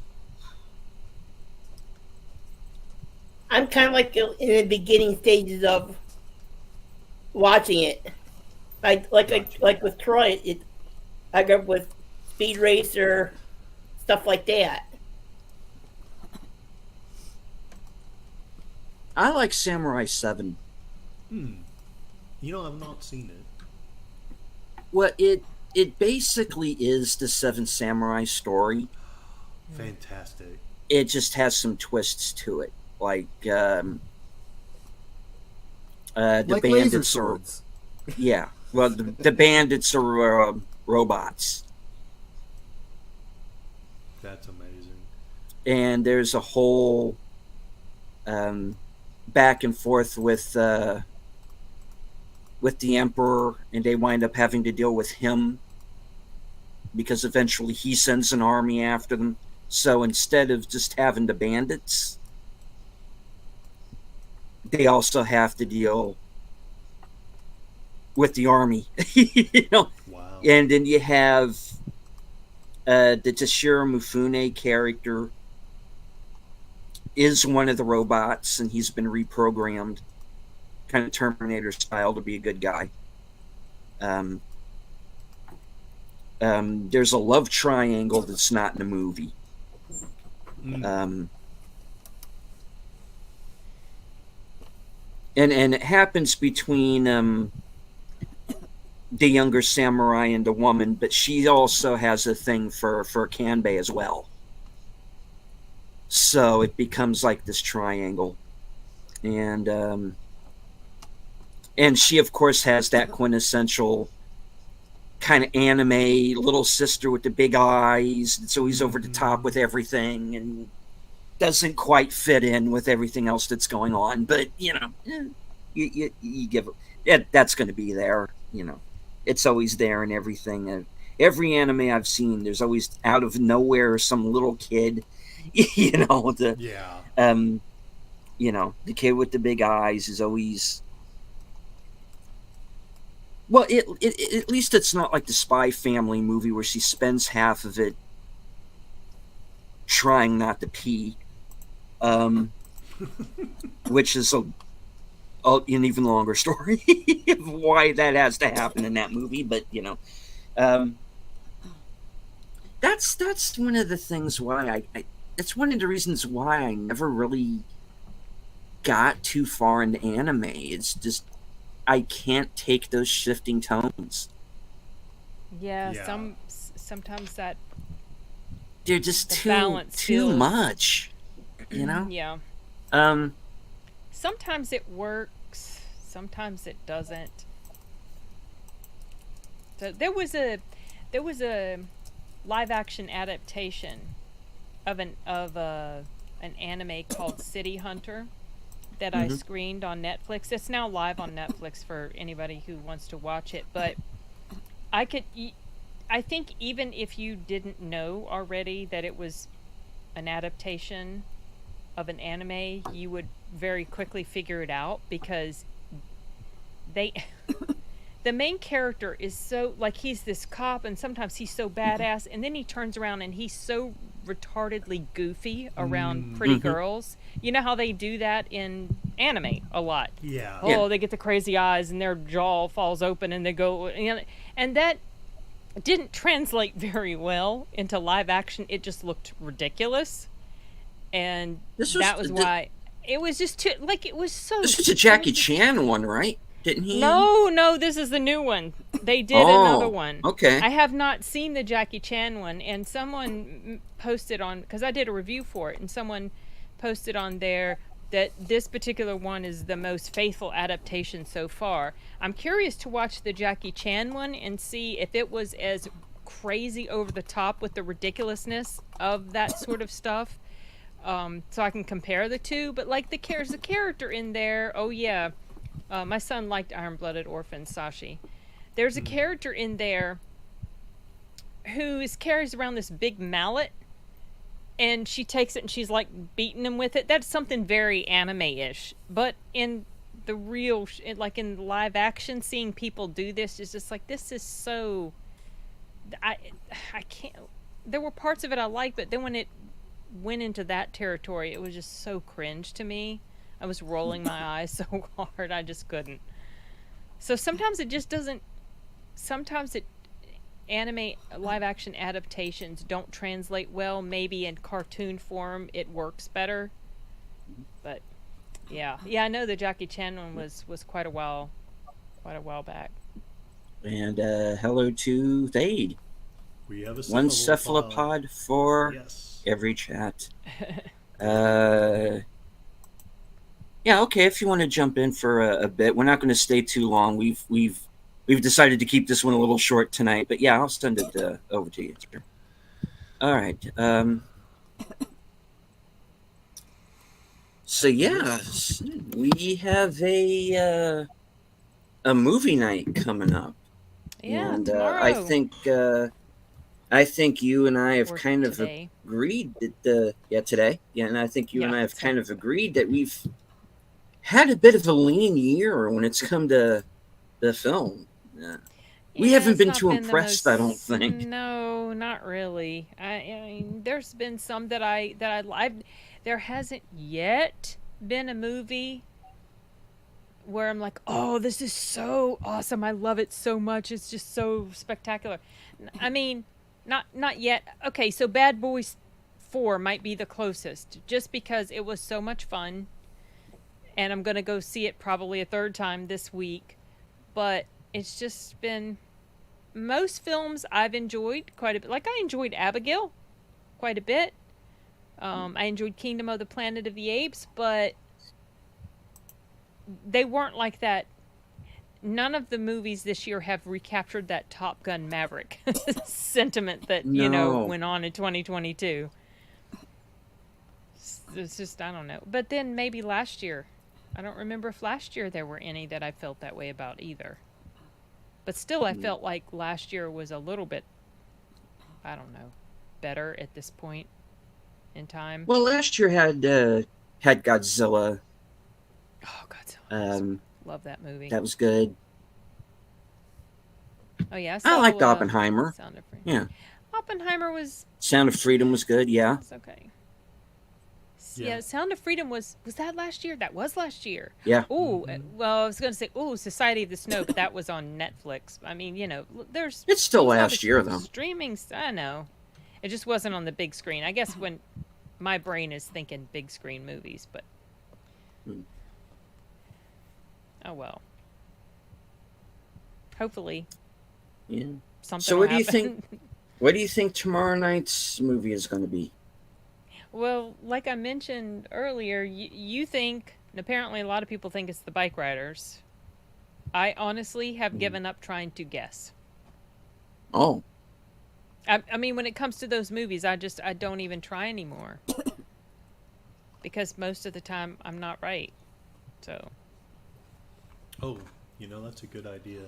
I'm kind of like in the beginning stages of watching it. Like with Troy, I grew up with Speed Racer, stuff like that. I like Samurai 7. I've not seen it. Well, it basically is the Seven Samurai story. Fantastic. It just has some twists to it, like the Like laser bandits swords. Yeah, well, the bandits are robots, That's amazing. and there's a whole back and forth with the Emperor, and they wind up having to deal with him because eventually he sends an army after them. So instead of just having the bandits, they also have to deal with the army. Wow. And then you have the Toshiro Mifune character is one of the robots, and he's been reprogrammed, kind of Terminator style, to be a good guy. There's a love triangle that's not in the movie. And it happens between the younger samurai and the woman, but she also has a thing for Kanbei as well. So it becomes like this triangle. And she, of course, has that quintessential kind of anime little sister with the big eyes. It's always over the top with everything and doesn't quite fit in with everything else that's going on. But, you give it, that's going to be there. It's always there in everything. Every anime I've seen, there's always out of nowhere some little kid, Yeah. The kid with the big eyes is always... Well, at least it's not like the Spy Family movie where she spends half of it trying not to pee, which is an even longer story of why that has to happen in that movie. But that's one of the things why it's one of the reasons why I never really got too far into anime. It's just I can't take those shifting tones. Yeah. Sometimes that They're just the too balance too feels- much, Yeah. Sometimes it works, sometimes it doesn't. So there was a live action adaptation of an anime called City Hunter that I screened on Netflix. It's now live on Netflix for anybody who wants to watch it, but I think even if you didn't know already that it was an adaptation of an anime, you would very quickly figure it out, because the main character is so, like, he's this cop and sometimes he's so badass, and then he turns around and he's so retardedly goofy around pretty girls. You know how they do that in anime a lot. Yeah. Oh, Yeah. they get the crazy eyes and their jaw falls open and they go, and that didn't translate very well into live action. It just looked ridiculous, and that was why it was just too like it was so. This was a Jackie Chan one, right? Didn't he? No, this is the new one. They did Oh, another one. okay. I have not seen the Jackie Chan one, and someone posted on, because I did a review for it, and someone posted on there that this particular one is the most faithful adaptation so far. I'm curious to watch the Jackie Chan one and see if it was as crazy over the top with the ridiculousness of that sort of stuff, so I can compare the two. But like there's a character in there, oh yeah, my son liked Iron-Blooded Orphans, Sashi. There's a character in there who carries around this big mallet, and she takes it and she's like beating him with it. That's something very anime-ish. But in the real, like in live action, seeing people do this is just like, this is so. I can't. There were parts of it I liked, but then when it went into that territory, it was just so cringe to me. I was rolling my eyes so hard, I just couldn't. So sometimes it just doesn't. Sometimes anime live action adaptations don't translate well. Maybe in cartoon form it works better. But yeah, I know the Jackie Chan one was quite a while back. And hello to Thade. We have a One cephalopod for Yes. every chat. Yeah, okay. If you want to jump in for a bit, we're not going to stay too long. We've decided to keep this one a little short tonight, but yeah, I'll send it over to you. Sir. All right. So yeah, we have a movie night coming up, Yeah, and tomorrow. I think you and I have Or kind of today. agreed that today, and I think you and Yeah, I have kind of today. agreed that we've had a bit of a lean year when it's come to the film. We haven't it's been not too the impressed, I don't think. No, not really. I mean, there's been some that I there hasn't yet been a movie where I'm like, oh, this is so awesome. I love it so much. It's just so spectacular. I mean, not yet. Okay, so Bad Boys 4 might be the closest, just because it was so much fun. And I'm going to go see it probably a third time this week. But it's just been... Most films I've enjoyed quite a bit. Like, I enjoyed Abigail quite a bit. I enjoyed Kingdom of the Planet of the Apes, but they weren't like that. None of the movies this year have recaptured that Top Gun Maverick sentiment that, No. went on in 2022. It's just, I don't know. But then maybe last year. I don't remember if last year there were any that I felt that way about either. But still, I felt like last year was a little bit, I don't know, better at this point in time. Well, last year had Godzilla. Oh, Godzilla. Love that movie. That was good. Oh, yeah. I liked Oppenheimer. Sound of Freedom. Yeah. Oppenheimer was Sound of Freedom was good. Yeah. okay. Yeah. Yeah, Sound of Freedom was that last year? That was last year. Yeah. Oh, well, I was going to say, Society of the Snow, but that was on Netflix. I mean, there's... It's still these last other year, though. Streaming, I know. It just wasn't on the big screen. I guess when my brain is thinking big screen movies, but... Oh, well. Hopefully, Yeah. something So will what do you happen. think? What do you think tomorrow night's movie is going to be? Well, like I mentioned earlier, you think, and apparently a lot of people think it's the Bike Riders. I honestly have given up trying to guess. Oh, I mean, when it comes to those movies, I don't even try anymore. Because most of the time, I'm not right. So, Oh, that's a good idea.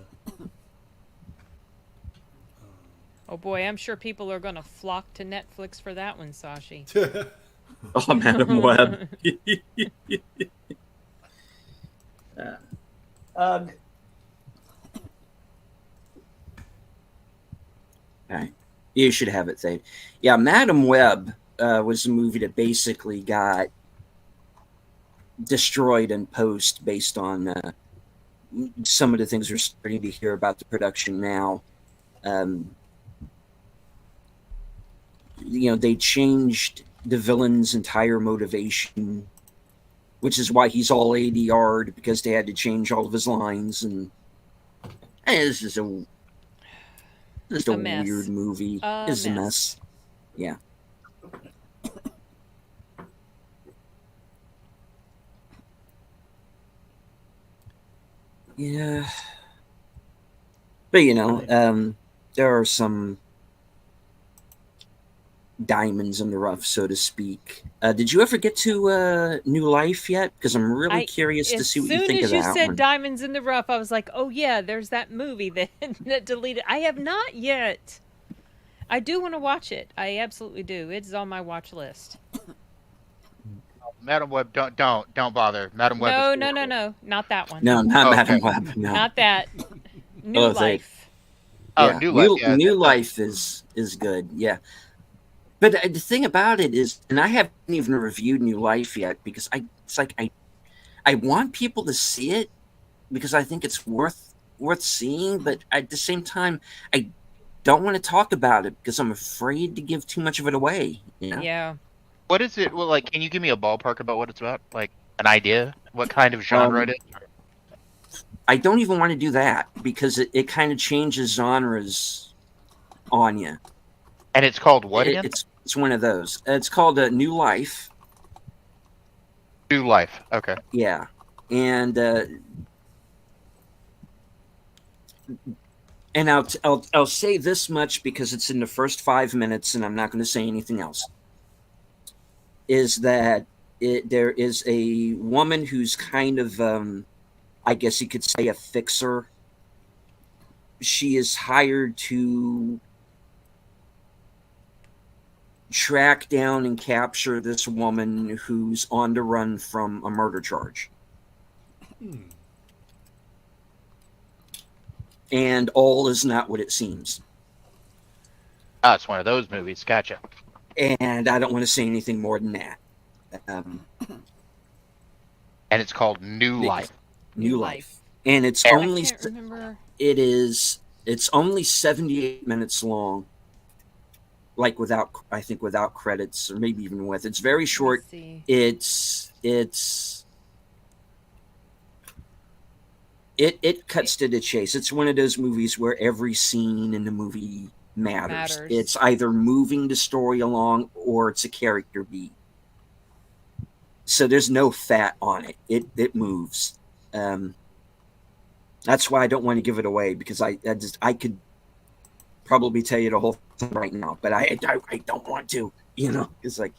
oh boy, I'm sure people are going to flock to Netflix for that one, Sashi. oh, Madam Web. Ugh. All right. You should have it saved. Yeah, Madam Web was a movie that basically got destroyed in post based on some of the things we're starting to hear about the production now. They changed the villain's entire motivation, which is why he's all ADR'd, because they had to change all of his lines. And this is a mess. weird movie. It's a mess. Yeah. Yeah. But there are some diamonds in the rough, so to speak. Did you ever get to New Life yet? Because I'm really curious to see what you think of that As soon as you said one. Diamonds in the Rough, I was like, oh yeah, there's that movie that deleted. I have not yet. I do want to watch it. I absolutely do. It's on my watch list. Madam Web, don't bother. Madam Web. No, not that one. No, not Okay. Madam Web. No. Not that. New Oh, Life. Oh, Yeah. New Life. Yeah, New Life is good. Yeah. But the thing about it is, and I haven't even reviewed New Life yet, because I want people to see it because I think it's worth seeing, but at the same time, I don't want to talk about it because I'm afraid to give too much of it away. Yeah. What is it? Well, like, can you give me a ballpark about what it's about? Like, an idea? What kind of genre it is? I don't even want to do that because it kind of changes genres on you. And it's called what again? It's one of those. It's called New Life. New Life. Okay. Yeah, and I'll say this much because it's in the first 5 minutes, and I'm not going to say anything else. Is that there is a woman who's kind of, I guess you could say, a fixer. She is hired to track down and capture this woman who's on the run from a murder charge. And all is not what it seems. Ah, it's one of those movies. Gotcha. And I don't want to say anything more than that. And it's called New Life. New Life. And it's I only can't remember. it's only 78 minutes long. Like without credits, or maybe even with. It's very short. Let's see. It cuts to the chase. It's one of those movies where every scene in the movie matters. It's either moving the story along or it's a character beat. So there's no fat on it. It moves. That's why I don't want to give it away, because I could probably tell you the whole thing right now, but I don't want to. It's like,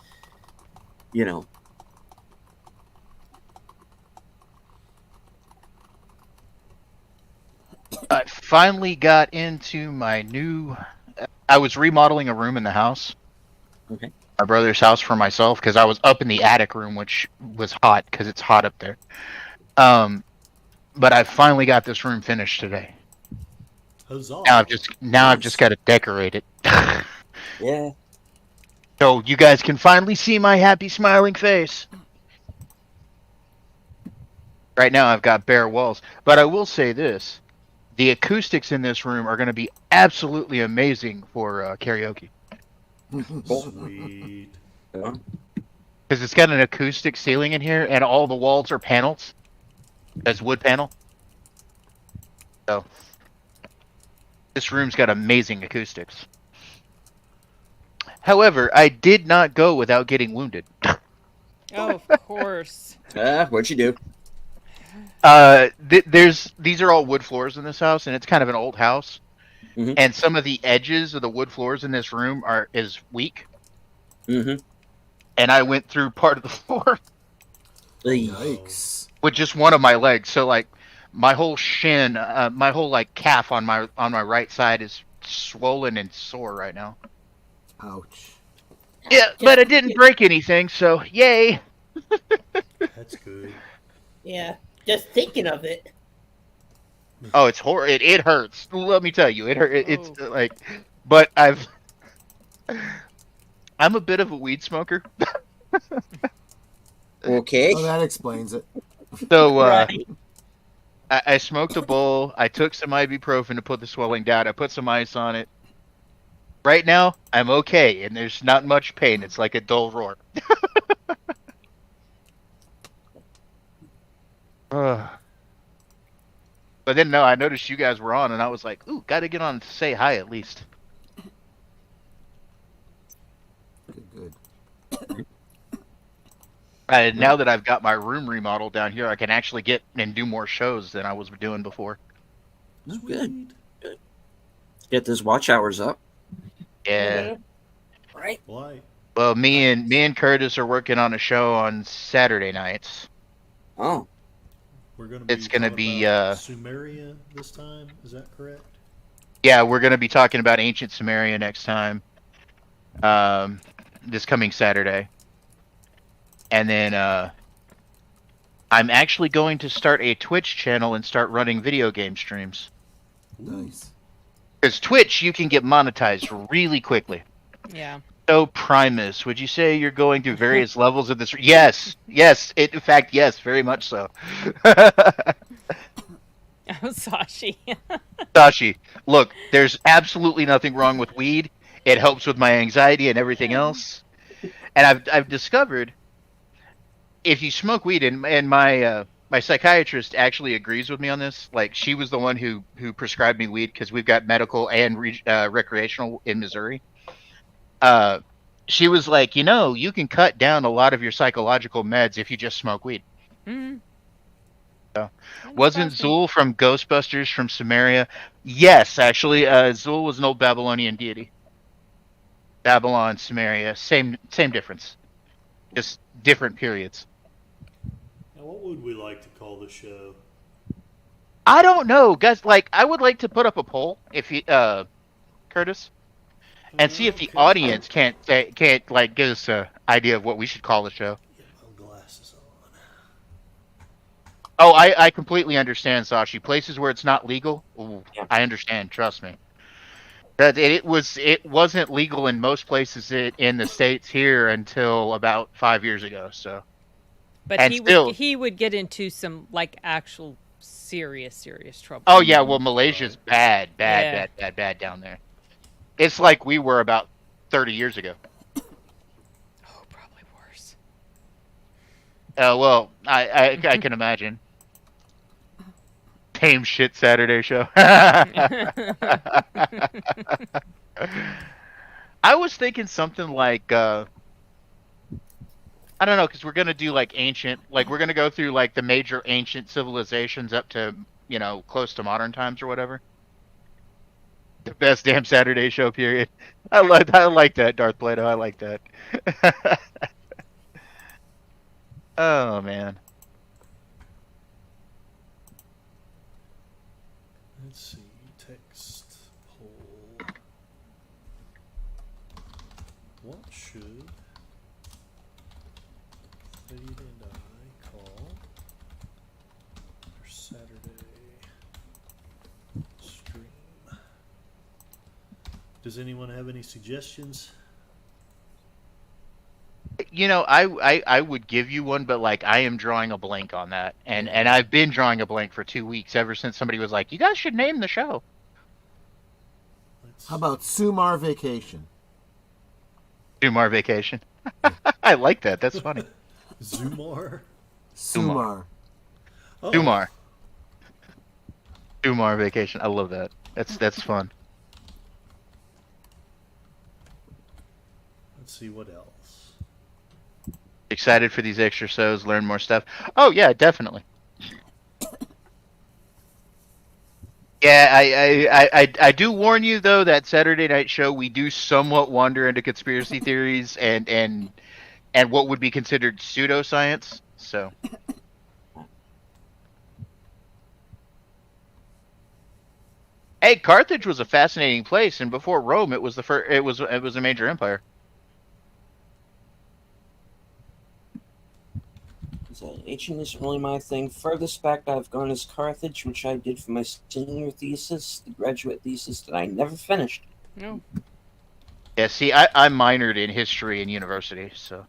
I finally got into my new. I was remodeling a room in the house. Okay. My brother's house for myself, because I was up in the attic room, which was hot because it's hot up there. But I finally got this room finished today. Huzzah. Now I've just got to decorate it. yeah. So you guys can finally see my happy smiling face. Right now I've got bare walls, but I will say this. The acoustics in this room are going to be absolutely amazing for karaoke. Sweet. Yeah. Because it's got an acoustic ceiling in here, and all the walls are panels. That's wood panel. So, this room's got amazing acoustics. However, I did not go without getting wounded. Oh, of course. What'd you do? These are all wood floors in this house, and it's kind of an old house. Mm-hmm. And some of the edges of the wood floors in this room is weak. Mm-hmm. And I went through part of the floor Yikes. with just one of my legs. So like my whole shin, my whole like calf on my right side is swollen and sore right now. Ouch. Yeah, but I didn't break anything, so yay. That's good. Yeah, just thinking of it. Oh, it's horrible. It hurts. Let me tell you, it hurt. It's Oh. like, but I'm a bit of a weed smoker. Okay. Oh, that explains it. So Right. I smoked a bowl. I took some ibuprofen to put the swelling down. I put some ice on it. Right now, I'm okay, and there's not much pain. It's like a dull roar. Ugh. But then, no, I noticed you guys were on, and I was like, ooh, gotta get on to say hi at least. Good. And now that I've got my room remodeled down here, I can actually get and do more shows than I was doing before. Oh, good. Sweet. Get those watch hours up. Yeah. Right. Why? Well, me and Curtis are working on a show on Saturday nights. Oh. We're going to be It's gonna talking be, about Sumeria this time. Is that correct? Yeah, we're going to be talking about ancient Sumeria next time. This coming Saturday. And then I'm actually going to start a Twitch channel and start running video game streams. Nice. Because Twitch, you can get monetized really quickly. Yeah. So Primus, would you say you're going through various levels of this? Yes, yes. In fact, yes, very much so. Oh, Sashi. Sashi, look, there's absolutely nothing wrong with weed. It helps with my anxiety and everything else. And I've discovered if you smoke weed, and my my psychiatrist actually agrees with me on this. Like, she was the one who prescribed me weed because we've got medical and recreational in Missouri. She was like, you can cut down a lot of your psychological meds if you just smoke weed. Mm-hmm. So, wasn't Zul from Ghostbusters from Sumeria? Yes, actually, Zul was an old Babylonian deity. Babylon, Sumeria, same difference, just different periods. Now, what would we like to call the show? I don't know, guys. Like, I would like to put up a poll if you, Curtis, and see if the Okay. audience can't like give us an idea of what we should call the show. Get my glasses on. Oh, I completely understand, Sashi. Places where it's not legal, ooh, Yeah. I understand. Trust me. That it wasn't legal in most places in the States here until about 5 years ago. So, But And he would get into some like actual serious trouble. oh yeah, well Malaysia's bad Yeah. down there. It's like we were about 30 years ago. Oh, probably worse. Well, I can imagine. Tame shit Saturday show. I was thinking something like I don't know, because we're gonna do like ancient, like we're gonna go through like the major ancient civilizations up to close to modern times or whatever. The best damn Saturday show period. I like that, Darth Plato. I like that. Oh man. Let's see. Text poll. What should Fade and I call our Saturday stream? Does anyone have any suggestions? I would give you one, but like I am drawing a blank on that, and I've been drawing a blank for 2 weeks ever since somebody was like, "You guys should name the show." Let's How about Sumar Vacation? Dumar Vacation. I like that. That's funny. Zumar? Sumar. Oh, Dumar. Dumar Vacation. I love that. That's fun. Let's see what else. Excited for these extra shows, learn more stuff. Oh yeah, definitely. Yeah, I do warn you though that Saturday night show we do somewhat wander into conspiracy theories and what would be considered pseudoscience. So hey, Carthage was a fascinating place, and before Rome, it was the first. It was a major empire. So ancient is really my thing. Furthest back I've gone is Carthage, which I did for my senior thesis, the graduate thesis that I never finished. No. Yeah, see, I minored in history in university, so.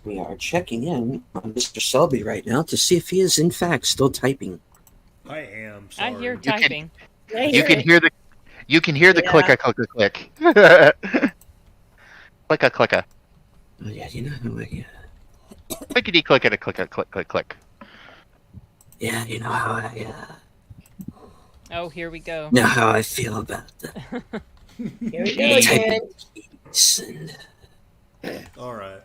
We are checking in on Mr. Selby right now to see if he is in fact still typing. I am sorry. I hear can- typing. I You hear can it. hear the Yeah. click click. Clicka clicka. Oh yeah, you know how Clickety clickety click click click click. yeah, you know how Oh, here we go. know how I feel about the Here we go again. keys. And All right.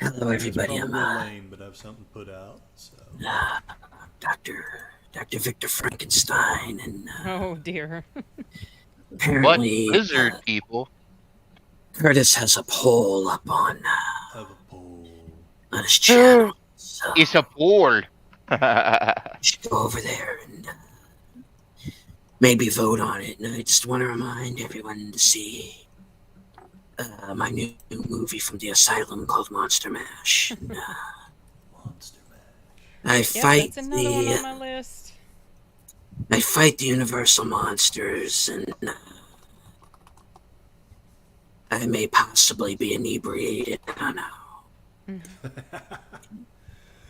hello It's everybody, probably I'm lame, but I have something to put out. So Dr. Victor Frankenstein, and Oh dear. What apparently lizard people? Curtis has a poll up on have a poll. his channel, so It's a board. you should go over there and maybe vote on it. And I just want to remind everyone to see my new movie from the Asylum called Monster Mash. And, Monster Mash. I Yep, fight that's another one on the my list. I fight the Universal monsters, and I may possibly be inebriated. I don't know.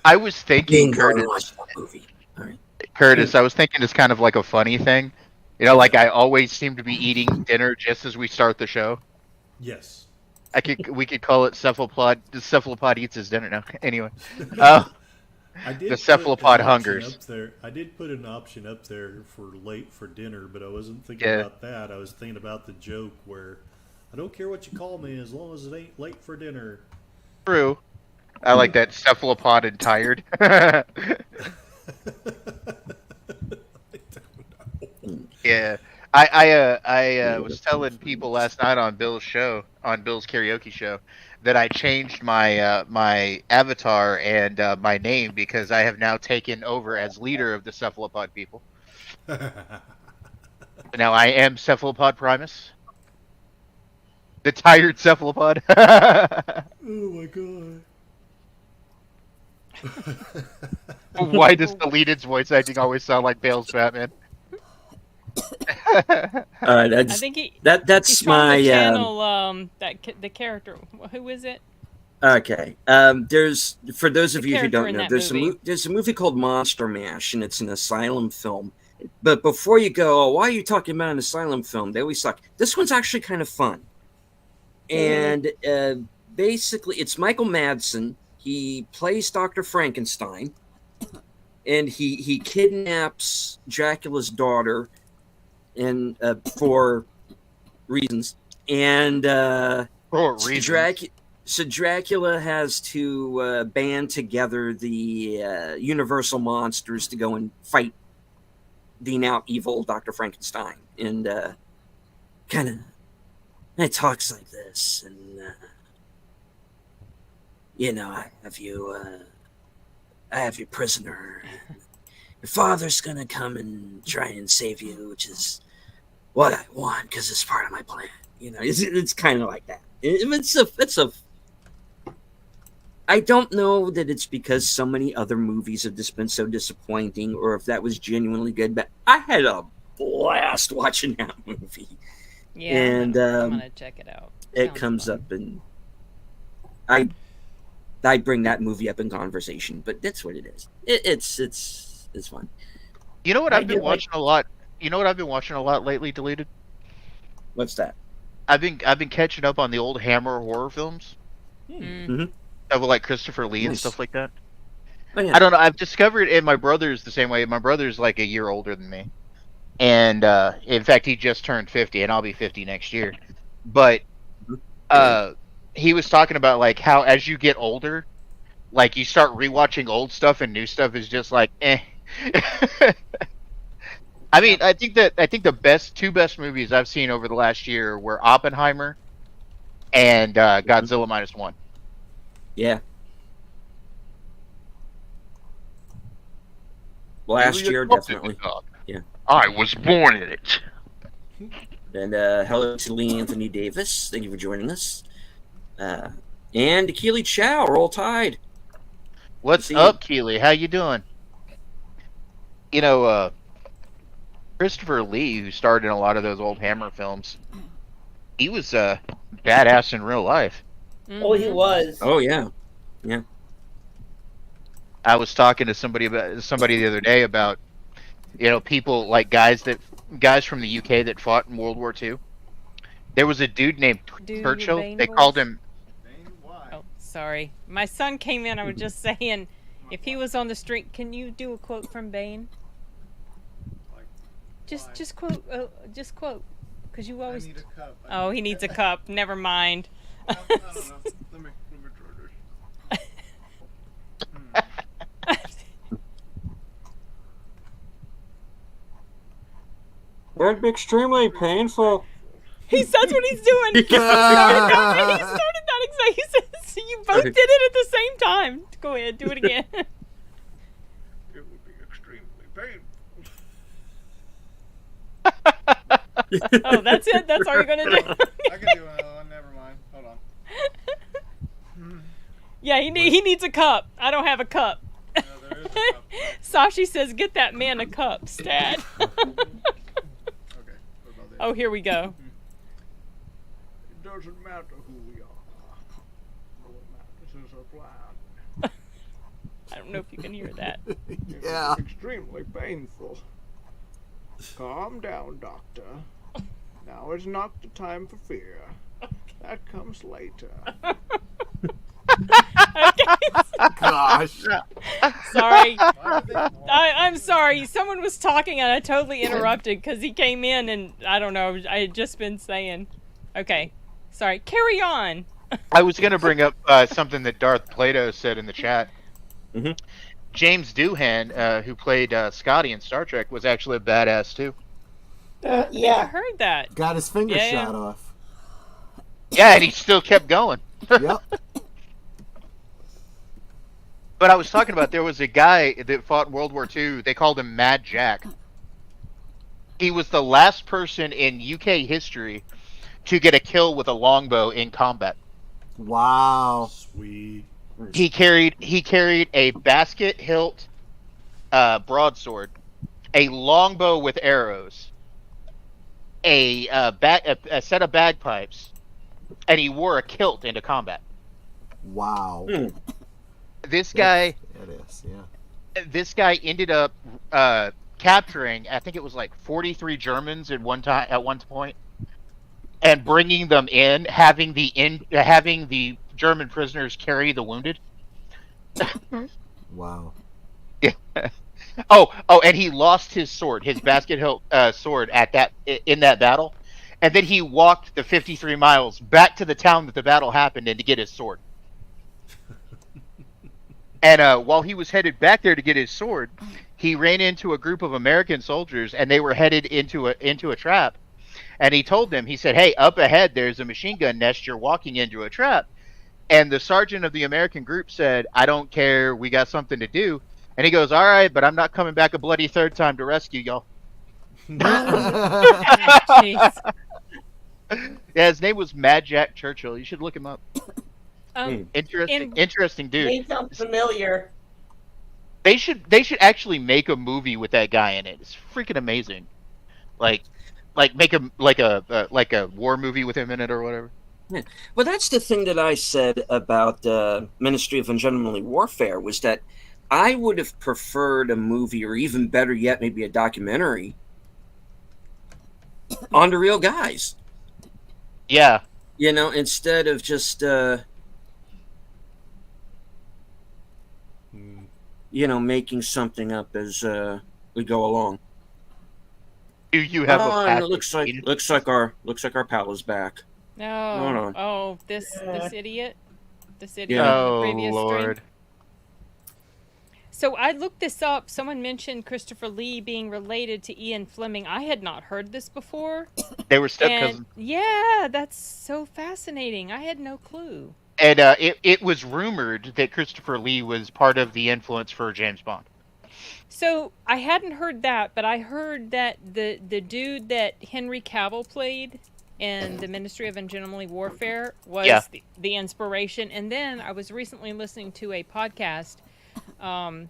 I was Being thinking, going to Curtis. watch that movie. All right. Curtis, I was thinking it's kind of like a funny thing. You know, like I always seem to be eating dinner just as we start the show. Yes. We could call it cephalopod. The cephalopod eats his dinner now. Anyway, I did The put cephalopod an option hungers. up there. I did put an option up there for late for dinner, but I wasn't thinking Yeah. about that. I was thinking about the joke where I don't care what you call me as long as it ain't late for dinner. true. I like that cephalopod and tired. Yeah, I was telling people last night on Bill's show, on Bill's karaoke show, that I changed my my avatar and my name because I have now taken over as leader of the cephalopod people. Now I am Cephalopod Primus, the tired cephalopod. Oh my god. Why does the lead-in's voice acting always sound like Bale's Batman? All right, I think he's that's trying my to channel the character. Who is it? okay. There's, for those of The you who character don't in know, that there's movie. there's a movie called Monster Mash, and it's an asylum film. But before you go, oh, why are you talking about an asylum film? They always suck. This one's actually kind of fun. And basically, it's Michael Madsen. He plays Dr. Frankenstein, and he kidnaps Dracula's daughter, and for reasons. And For so reasons. so Dracula has to band together the Universal monsters to go and fight the now evil Dr. Frankenstein. And kind of, it talks like this, and I have you prisoner. Your father's gonna come and try and save you, which is what I want because it's part of my plan. It's kind of like that. I don't know that it's because so many other movies have just been so disappointing, or if that was genuinely good. But I had a blast watching that movie. Yeah, And, I'm gonna check it out. It Sounds comes fun. up, and I bring that movie up in conversation. But that's what it is. It's fun. You know what I I've been do like- watching a lot? You know what I've been watching a lot lately, Deleted? What's that? I've been catching up on the old Hammer horror films. Mm. Stuff with like Christopher Lee and Nice. stuff like that. Oh, yeah. I don't know. I've discovered, and my brother's the same way. My brother's like a year older than me, and in fact, he just turned 50, and I'll be 50 next year. But he was talking about like how as you get older, like you start rewatching old stuff, and new stuff is just like eh. I mean, I think the two best movies I've seen over the last year were Oppenheimer and Godzilla -1. Yeah. Last Julia year, Roberts definitely. is a dog. Yeah. I was born in it. And hello to Lee Anthony Davis. Thank you for joining us. And Keely Chow, Roll Tide. What's See up, Keely? How you doing? You know, Christopher Lee, who starred in a lot of those old Hammer films, he was badass in real life. Oh, he was. Oh yeah, I was talking to somebody the other day about, people like guys from the UK that fought in World War II. There was a dude named Dude, Churchill. Bane They voice? called him. Oh, sorry. My son came in. I was just saying, if he was on the street, can you do a quote from Bane? Just quote. Just quote. Because you always. Oh, he needs a cup. Never mind. I don't know. Let me try this. that'd be extremely painful. That's what he's doing. He started that exactly. He says you both did it at the same time. Go ahead, do it again. It would be extremely painful. Oh, that's it. That's all you're gonna do. I can do another one. Never mind. Hold on. Yeah, he needs a cup. I don't have a cup. No, there is a cup. Sashi says, "Get that man a cup, Stat." Okay. What about this? Oh, here we go. It doesn't matter who we are. What matters is our plan. I don't know if you can hear that. Yeah. It's extremely painful. Calm down, Doctor. Now is not the time for fear. That comes later. Gosh. Sorry. I'm sorry. Someone was talking and I totally interrupted because he came in and I don't know. I had just been saying. Okay. Sorry. Carry on. I was going to bring up something that Darth Plato said in the chat. Mhm. James Doohan, who played Scotty in Star Trek, was actually a badass too. I Yeah. heard that. Got his finger Yeah. shot off. Yeah, and he still kept going. Yep. But I was talking about there was a guy that fought in World War II. They called him Mad Jack. He was the last person in UK history to get a kill with a longbow in combat. Wow. Sweet. He carried a basket hilt broadsword, a longbow with arrows, a set of bagpipes, and he wore a kilt into combat. Wow. This guy It is, yeah. ended up capturing, I think it was like 43 Germans at one point, and bringing them in, having the German prisoners carry the wounded. Wow. Oh, and he lost his sword, his basket hilt sword in that battle, and then he walked the 53 miles back to the town that the battle happened in to get his sword. And while he was headed back there to get his sword, he ran into a group of American soldiers, and they were headed into a trap. And he told them, he said, "Hey, up ahead, there's a machine gun nest. You're walking into a trap." And the sergeant of the American group said, "I don't care. We got something to do." And he goes, "All right, but I'm not coming back a bloody third time to rescue y'all." Jeez. Yeah, his name was Mad Jack Churchill. You should look him up. Interesting, in- interesting dude. He sounds familiar. They should actually make a movie with that guy in it. It's freaking amazing. Like make a like a war movie with him in it or whatever. Well, that's the thing that I said about Ministry of Ungentlemanly Warfare was that I would have preferred a movie, or even better yet, maybe a documentary on the real guys. Yeah. Instead of just making something up as we go along. Do you have a And passive it looks like our pal is back. Hold No. on. Oh, this idiot. This idiot Yeah. in the Oh previous Lord. stream. So I looked this up. Someone mentioned Christopher Lee being related to Ian Fleming. I had not heard this before. They were step And cousins. yeah, that's so fascinating. I had no clue. And it was rumored that Christopher Lee was part of the influence for James Bond. So I hadn't heard that, but I heard that the dude that Henry Cavill played and the Ministry of Ungentlely Warfare was Yeah. the inspiration. And then I was recently listening to a podcast, and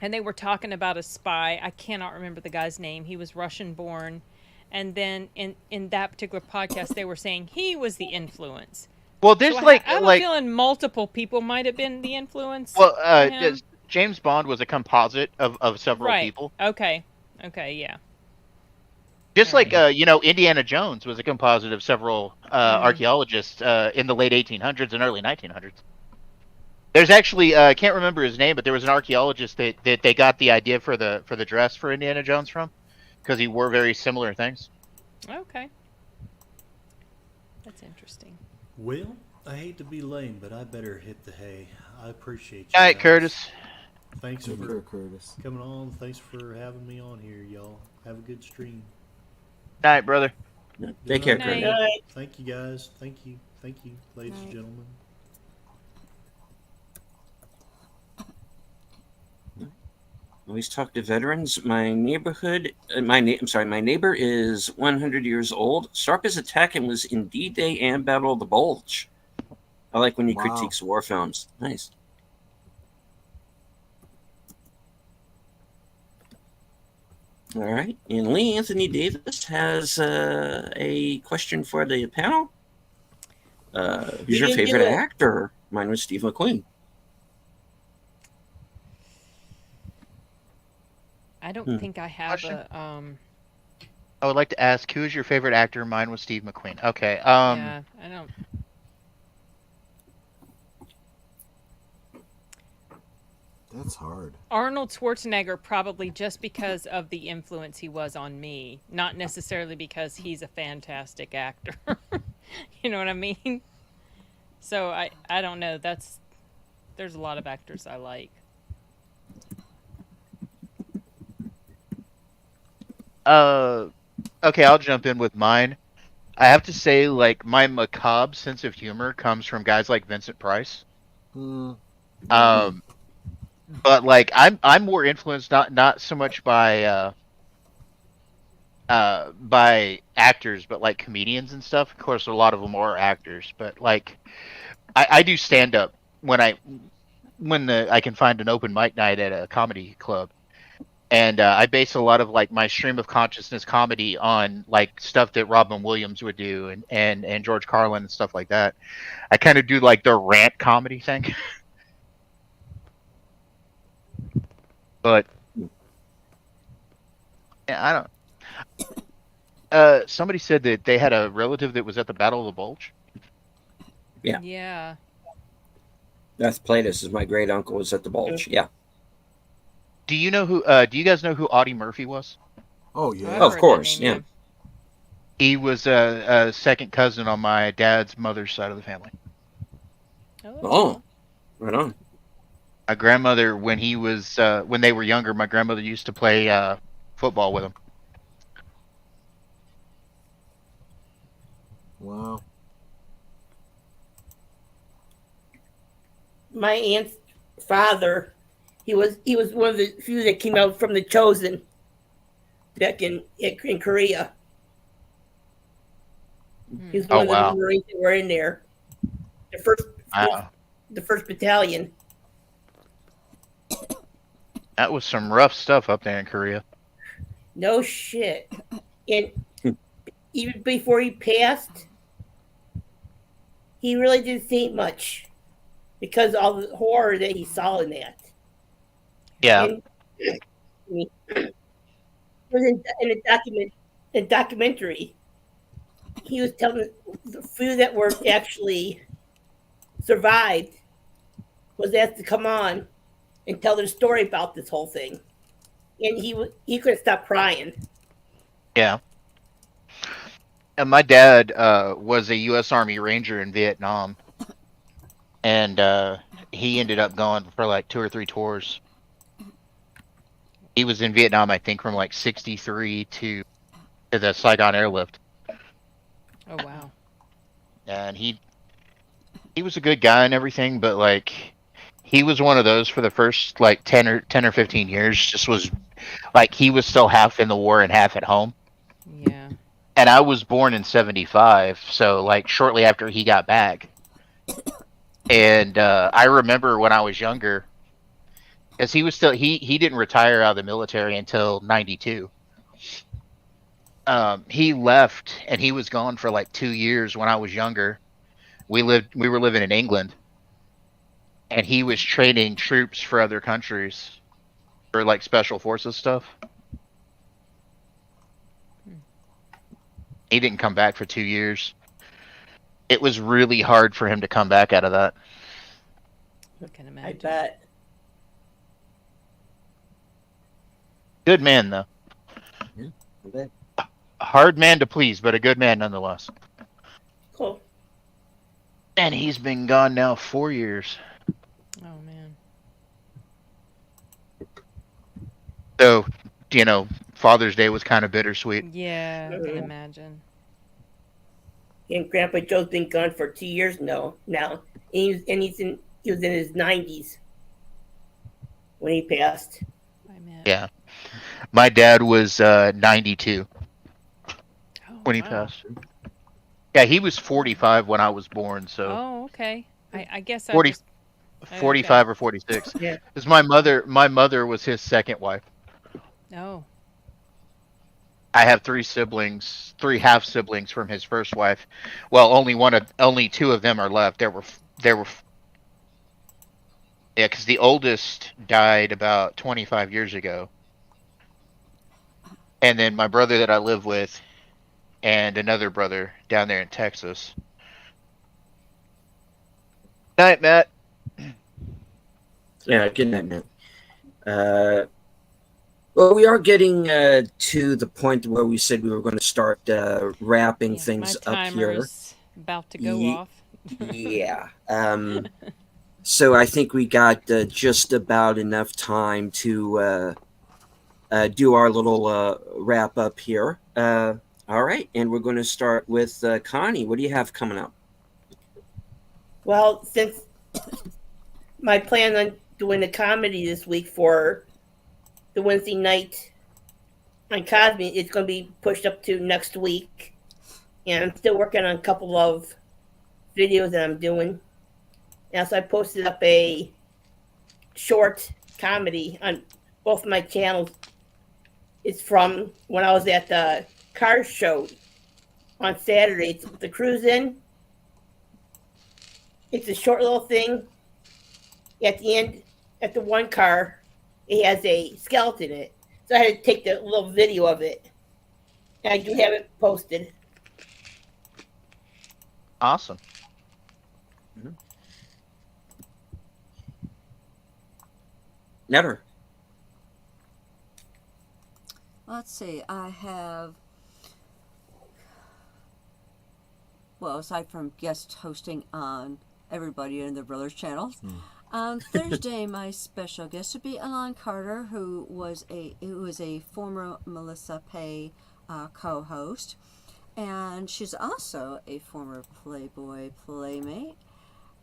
they were talking about a spy. I cannot remember the guy's name. He was Russian born. And then in that particular podcast, they were saying he was the influence. Well, there's So like I have a like feeling multiple people might have been the influence. well, for him. James Bond was a composite of several Right. people. Okay, yeah. Just Alright. like Indiana Jones was a composite of several archaeologists in the late 1800s and early 1900s. There's actually I can't remember his name, but there was an archaeologist that they got the idea for the dress for Indiana Jones from, because he wore very similar things. Okay. That's interesting. Well, I hate to be lame, but I better hit the hay. I appreciate you. All right, guys. Curtis. Thanks Take for care, Curtis. coming on. Thanks for having me on here, y'all. Have a good stream. All right, brother. Take care, Good Curtis. night. All right. Thank you, guys. Thank you, ladies and Night. gentlemen. Always talk to veterans. My neighborhood, my neighbor is 100 years old. Sharp as a tack and was in D-Day and Battle of the Bulge. I like when he Wow. critiques war films. Nice. All right. And Lee Anthony Davis has a question for the panel. Who's your You can do favorite it. actor? Mine was Steve McQueen. I don't think I have Question? a I would like to ask, who is your favorite actor? Mine was Steve McQueen. Okay. yeah, I don't. That's hard. Arnold Schwarzenegger, probably just because of the influence he was on me, not necessarily because he's a fantastic actor. You know what I mean? So I don't know. There's a lot of actors I like. Okay, I'll jump in with mine. I have to say, like, my macabre sense of humor comes from guys like Vincent Price. Hmm. But like, I'm more influenced not so much by actors, but like comedians and stuff. Of course, a lot of them are actors, but like, I do stand up when I can find an open mic night at a comedy club. And I base a lot of like my stream of consciousness comedy on like stuff that Robin Williams would do and George Carlin and stuff like that. I kind of do like the rant comedy thing. But yeah, I don't. Somebody said that they had a relative that was at the Battle of the Bulge. Yeah. Yeah. Beth Platus is my great uncle was at the Bulge. Yeah. Do you know who? Do you guys know who Audie Murphy was? Oh I've yeah. Oh, of heard that course, name, yeah. He was a second cousin on my dad's mother's side of the family. Oh, Oh, right on. My grandmother, when they were younger, my grandmother used to play football with him. Wow. My aunt's father, he was one of the few that came out from the Chosen back in Korea. He was one Oh, of the wow. Marines that were in there. Wow. The first battalion. That was some rough stuff up there in Korea. No shit. And even before he passed, he really didn't say much because of all the horror that he saw in that. Yeah. And it was in a documentary. He was telling the few that were actually survived was asked to come on and tell their story about this whole thing, and he couldn't stop crying. Yeah. And my dad was a U.S. Army Ranger in Vietnam, and he ended up going for like 2 or 3 tours. He was in Vietnam, I think, from like '63 to the Saigon airlift, Oh wow. and he was a good guy and everything, but like, he was one of those for the first like 10 or 15 years. Just was like, he was still half in the war and half at home. Yeah. and I was born in '75, so like shortly after he got back. And I remember when I was younger, because he was still he didn't retire out of the military until '92. He left and he was gone for like 2 years when I was younger. We were living in England, and he was training troops for other countries for like special forces stuff. He didn't come back for 2 years. It was really hard for him to come back out of that. I can I imagine. bet. Good man though. I bet. A hard man to please, but a good man nonetheless. Cool. And he's been gone now 4 years. Oh man. So, Father's Day was kind of bittersweet. Yeah, I can Mhm. imagine. And Grandpa Joe's been gone for 2 years now. And he was in his 90s when he passed. I mean. Yeah. My dad was 92 Oh, when he wow. passed. Yeah, he was 45 when I was born, so Oh, okay. I guess I 40 just. 45 or 46. Yeah. Because my mother was his second wife. Oh. I have three half siblings from his first wife. Well, only two of them are left. Yeah, because the oldest died about 25 years ago, and then my brother that I live with, and another brother down there in Texas. Night, Matt. Yeah, good night, man. Well, we are getting to the point where we said we were going to start wrapping Yeah, things my up here. timer's about to go Ye- off. Yeah. So I think we got just about enough time to do our little wrap up here. All right, and we're going to start with Connie. What do you have coming up? Well, since my plan on doing a comedy this week for the Wednesday night on Cosme, it's going to be pushed up to next week. And I'm still working on a couple of videos that I'm doing. And so I posted up a short comedy on both my channels. It's from when I was at the car show on Saturday. It's the Cruise In. It's a short little thing. At the end, at the one car, it has a skeleton in it. So I had to take the little video of it. And I do have it posted. Awesome. Never. Let's see. I have. Well, aside from guest hosting on Everybody in the Brothers channel, on Thursday my special guest would be Alon Carter, who was a former Melissa Pay co-host, and she's also a former Playboy playmate.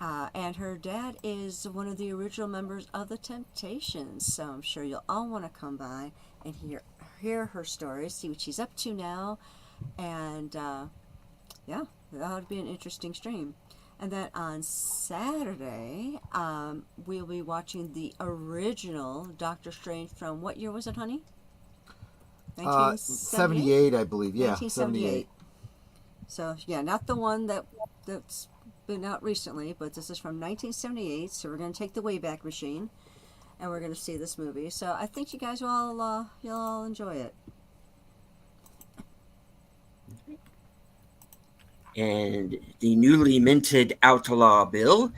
And her dad is one of the original members of the Temptations, so I'm sure you'll all want to come by and hear her story, see what she's up to now, and yeah, that would be an interesting stream. And then on Saturday, we'll be watching the original Doctor Strange from what year was it, honey? 78, I believe. Yeah, 1978. So yeah, not the one that's been out recently, but this is from 1978. So we're going to take the Wayback Machine, and we're going to see this movie. So I think you guys will you'll all enjoy it. And the newly minted Outlaw Bill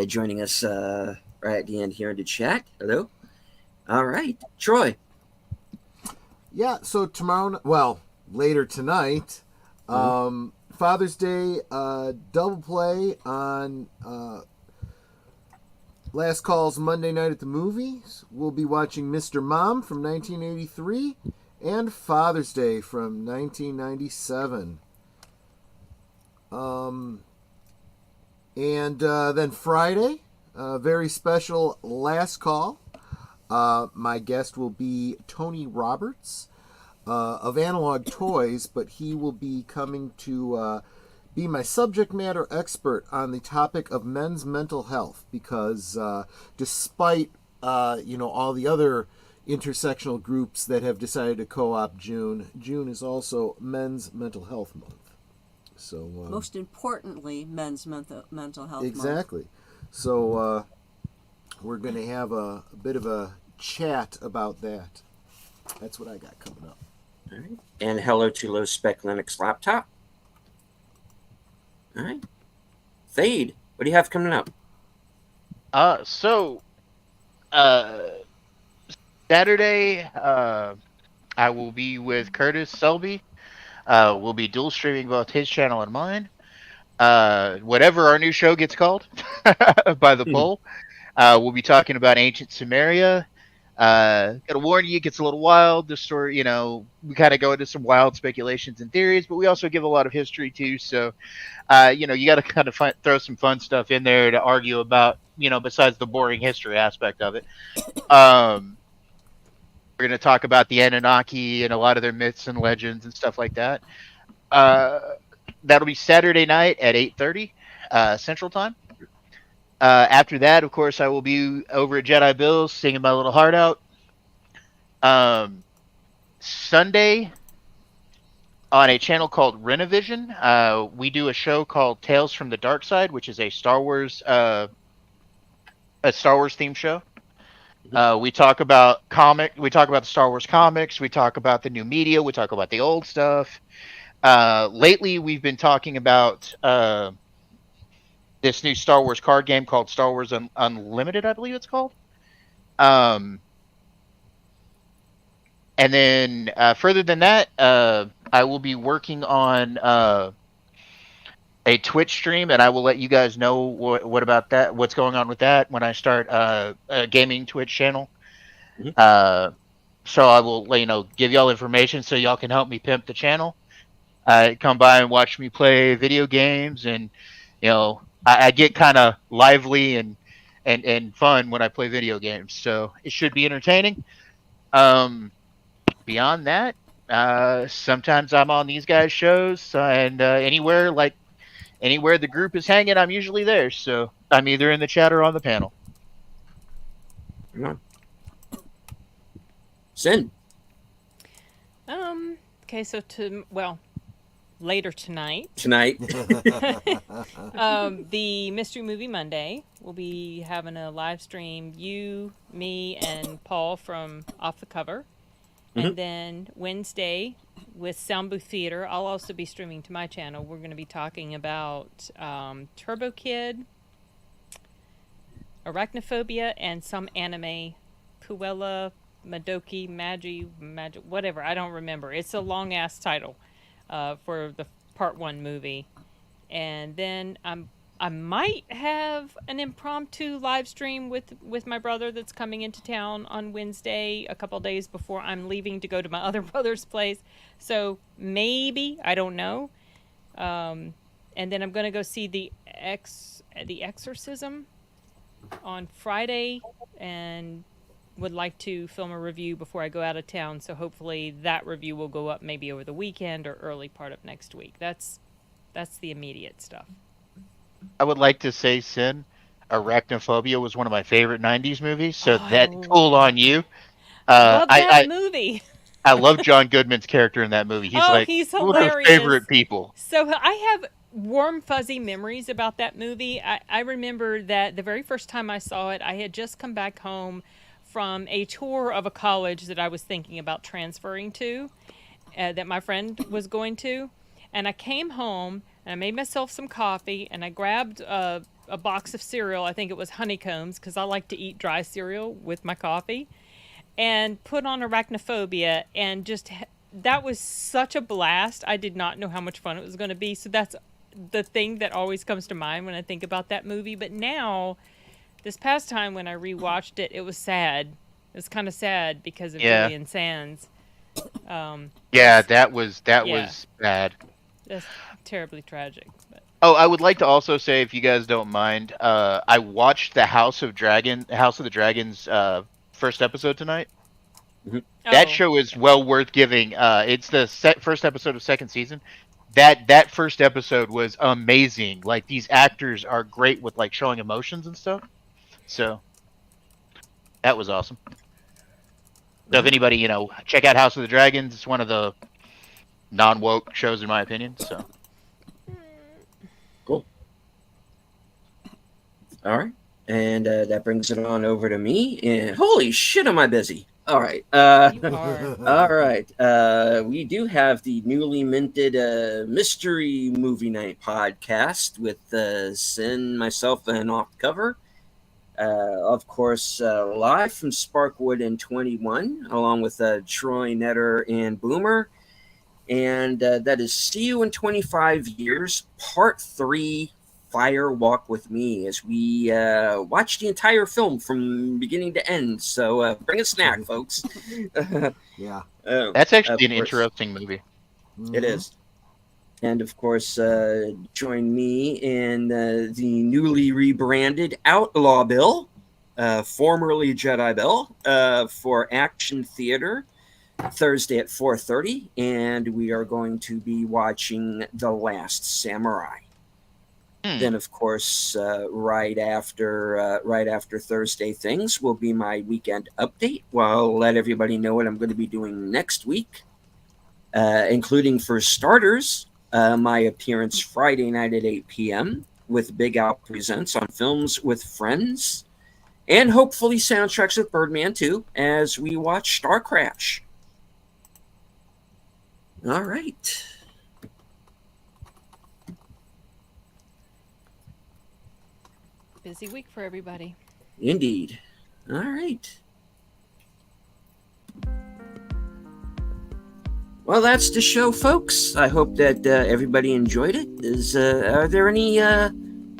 joining us right at the end here in the chat. Hello. All right, Troy. Yeah, so later tonight, Father's Day double play on Last Call's Monday Night at the Movies. We'll be watching Mr. Mom from 1983 and Father's Day from 1997. And then Friday, very special Last Call. My guest will be Tony Roberts. of Analog Toys, but he will be coming to be my subject matter expert on the topic of men's mental health, because despite all the other intersectional groups that have decided to co-opt June is also Men's Mental Health Month. So Most importantly, men's mental health month. exactly. So we're going to have a bit of a chat about that. That's what I got coming up. All right. And hello to Low Spec Linux Laptop. All right. Thade, what do you have coming up? Saturday, I will be with Curtis Selby. We'll be dual streaming both his channel and mine. Whatever our new show gets called by the poll. We'll be talking about ancient Sumeria. Gotta warn you, it gets a little wild. The story, we kind of go into some wild speculations and theories, but we also give a lot of history too. So, you got to kind of throw some fun stuff in there to argue about, besides the boring history aspect of it. We're going to talk about the Anunnaki and a lot of their myths and legends and stuff like that. That'll be Saturday night at 8:30 Central Time. After that, of course, I will be over at Jedi Bills singing my little heart out. Sunday, on a channel called Renovision, we do a show called Tales from the Dark Side, which is a Star Wars themed show. We talk about the Star Wars comics, we talk about the new media, we talk about the old stuff. Lately, we've been talking about this new Star Wars card game called Star Wars Unlimited, I believe it's called. And then further than that, I will be working on a Twitch stream, and I will let you guys know what's going on with that when I start a gaming Twitch channel. Mm-hmm. So I will give y'all information so y'all can help me pimp the channel. Come by and watch me play video games, and I get kind of lively and fun when I play video games, so it should be entertaining. Beyond that, sometimes I'm on these guys' shows, and anywhere the group is hanging, I'm usually there. So I'm either in the chat or on the panel. Come on. Sin. Okay, so later tonight. The Mystery Movie Monday, we'll be having a live stream. You, me, and Paul from Off the Cover. Mm-hmm. And then Wednesday with Sound Booth Theater, I'll also be streaming to my channel. We're going to be talking about Turbo Kid, Arachnophobia, and some anime, Puella, Madoki, Magic, whatever. I don't remember. It's a long-ass title for the Part 1 movie. And then I might have an impromptu live stream with my brother that's coming into town on Wednesday, a couple days before I'm leaving to go to my other brother's place. So maybe, I don't know. And then I'm going to go see the Exorcism on Friday, and would like to film a review before I go out of town. So hopefully that review will go up maybe over the weekend or early part of next week. That's the immediate stuff. I would like to say, Sin, Arachnophobia was one of my favorite 90s movies, so Oh, that cool on you. Love that movie. I love John Goodman's character in that movie. He's He's one of those hilarious. favorite people. So I have warm, fuzzy memories about that movie. I remember that the very first time I saw it, I had just come back home from a tour of a college that I was thinking about transferring to, that my friend was going to. And I came home, and I made myself some coffee, and I grabbed a box of cereal. I think it was Honeycombs, because I like to eat dry cereal with my coffee, and put on Arachnophobia, and just, that was such a blast. I did not know how much fun it was going to be. So that's the thing that always comes to mind when I think about that movie. But now, this past time when I rewatched it, it was sad. It was kind of sad because of Julian Sands. That was bad. That's terribly tragic. But. Oh, I would like to also say, if you guys don't mind, I watched the House of the Dragons first episode tonight. Mm-hmm. That Oh. show is well worth giving. It's the first episode of second season. That first episode was amazing. Like these actors are great with like showing emotions and stuff. So that was awesome. So if anybody, check out House of the Dragons. It's one of the non-woke shows in my opinion. So Cool. All right. And that brings it on over to me. And holy shit, am I busy? All right. You are. All right. We do have the newly minted Mystery Movie Night podcast with Sin, myself, and Off Cover. Of course, live from Sparkwood in 21, along with Troy Netter and Boomer. And that is See You in 25 Years, Part 3, Fire Walk with Me, as we watch the entire film from beginning to end. So bring a snack, folks. Yeah. that's actually Of an course. interesting movie. It is. And of course, join me in the newly rebranded Outlaw Bill, formerly Jedi Bill, for Action Theater, Thursday at 4:30, and we are going to be watching The Last Samurai. Then, of course, right after Thursday things will be my weekend update. Well, I'll let everybody know what I'm going to be doing next week, including, for starters, my appearance Friday night at 8 p.m. with Big Al Presents on Films with Friends, and hopefully Soundtracks with Birdman 2 as we watch Star Crash. All right. Busy week for everybody. Indeed. All right. Well, that's the show, folks. I hope that everybody enjoyed it. Are there any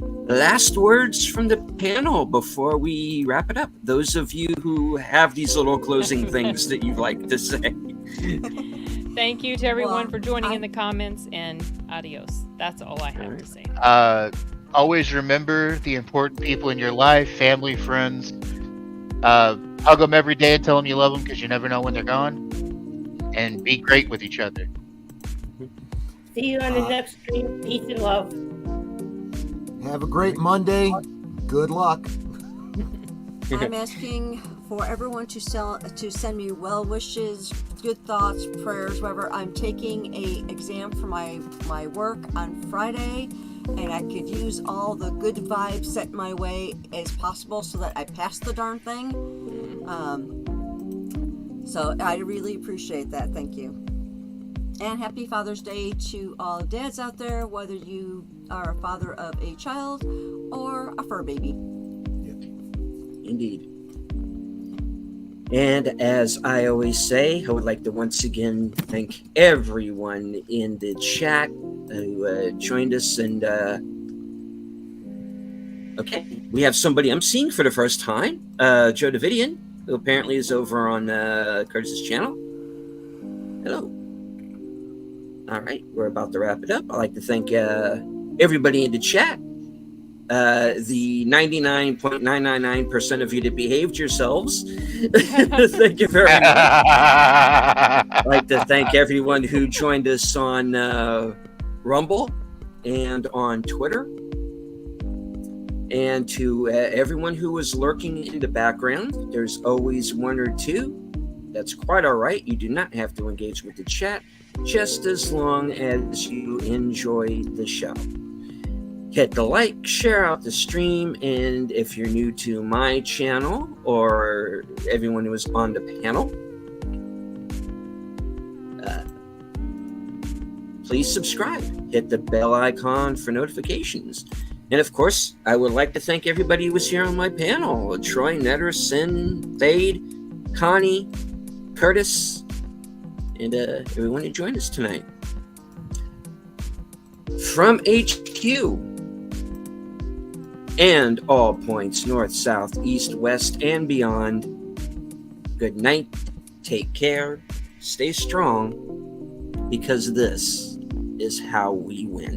last words from the panel before we wrap it up? Those of you who have these little closing things that you'd like to say. Thank you to everyone Well, for joining in the comments, and adios. That's all I have to say. Always remember the important people in your life, family, friends. Hug them every day and tell them you love them because you never know when they're gone. And be great with each other. See you on the next stream. Peace and love. Have a great Monday. Good luck. I'm asking for everyone to send me well wishes, good thoughts, prayers, whatever. I'm taking a exam for my work on Friday, and I could use all the good vibes sent my way as possible so that I pass the darn thing. So I really appreciate that. Thank you. And happy Father's Day to all dads out there, whether you are a father of a child or a fur baby. Indeed. And as I always say, I would like to once again thank everyone in the chat who joined us. And okay, we have somebody I'm seeing for the first time, Joe Davidian, who apparently is over on Curtis's channel. Hello. All right, we're about to wrap it up. I'd like to thank everybody in the chat. The 99.999% of you that behaved yourselves. Thank you very much. I'd like to thank everyone who joined us on Rumble and on Twitter. And to everyone who was lurking in the background, there's always one or two. That's quite all right. You do not have to engage with the chat, just as long as you enjoy the show. Hit the like, share out the stream, and if you're new to my channel or everyone who is on the panel, please subscribe. Hit the bell icon for notifications. And of course, I would like to thank everybody who was here on my panel: Troy, Netter, Sin, Fade, Connie, Curtis, and everyone who joined us tonight. From HQ and all points north, south, east, west, and beyond, good night, take care, stay strong, because this is how we win.